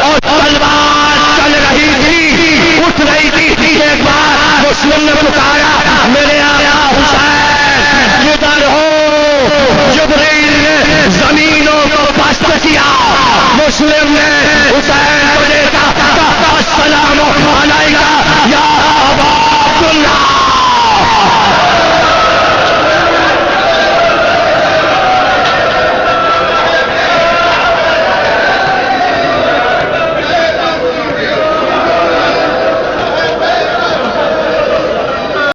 اور تلوار چل رہی تھی، اٹھ رہی تھی۔ ایک بار مسلم نے پکارا میرے آقا حسین ادھر ہو۔ جبریل نے زمینوں کو بست کیا، مسلم نے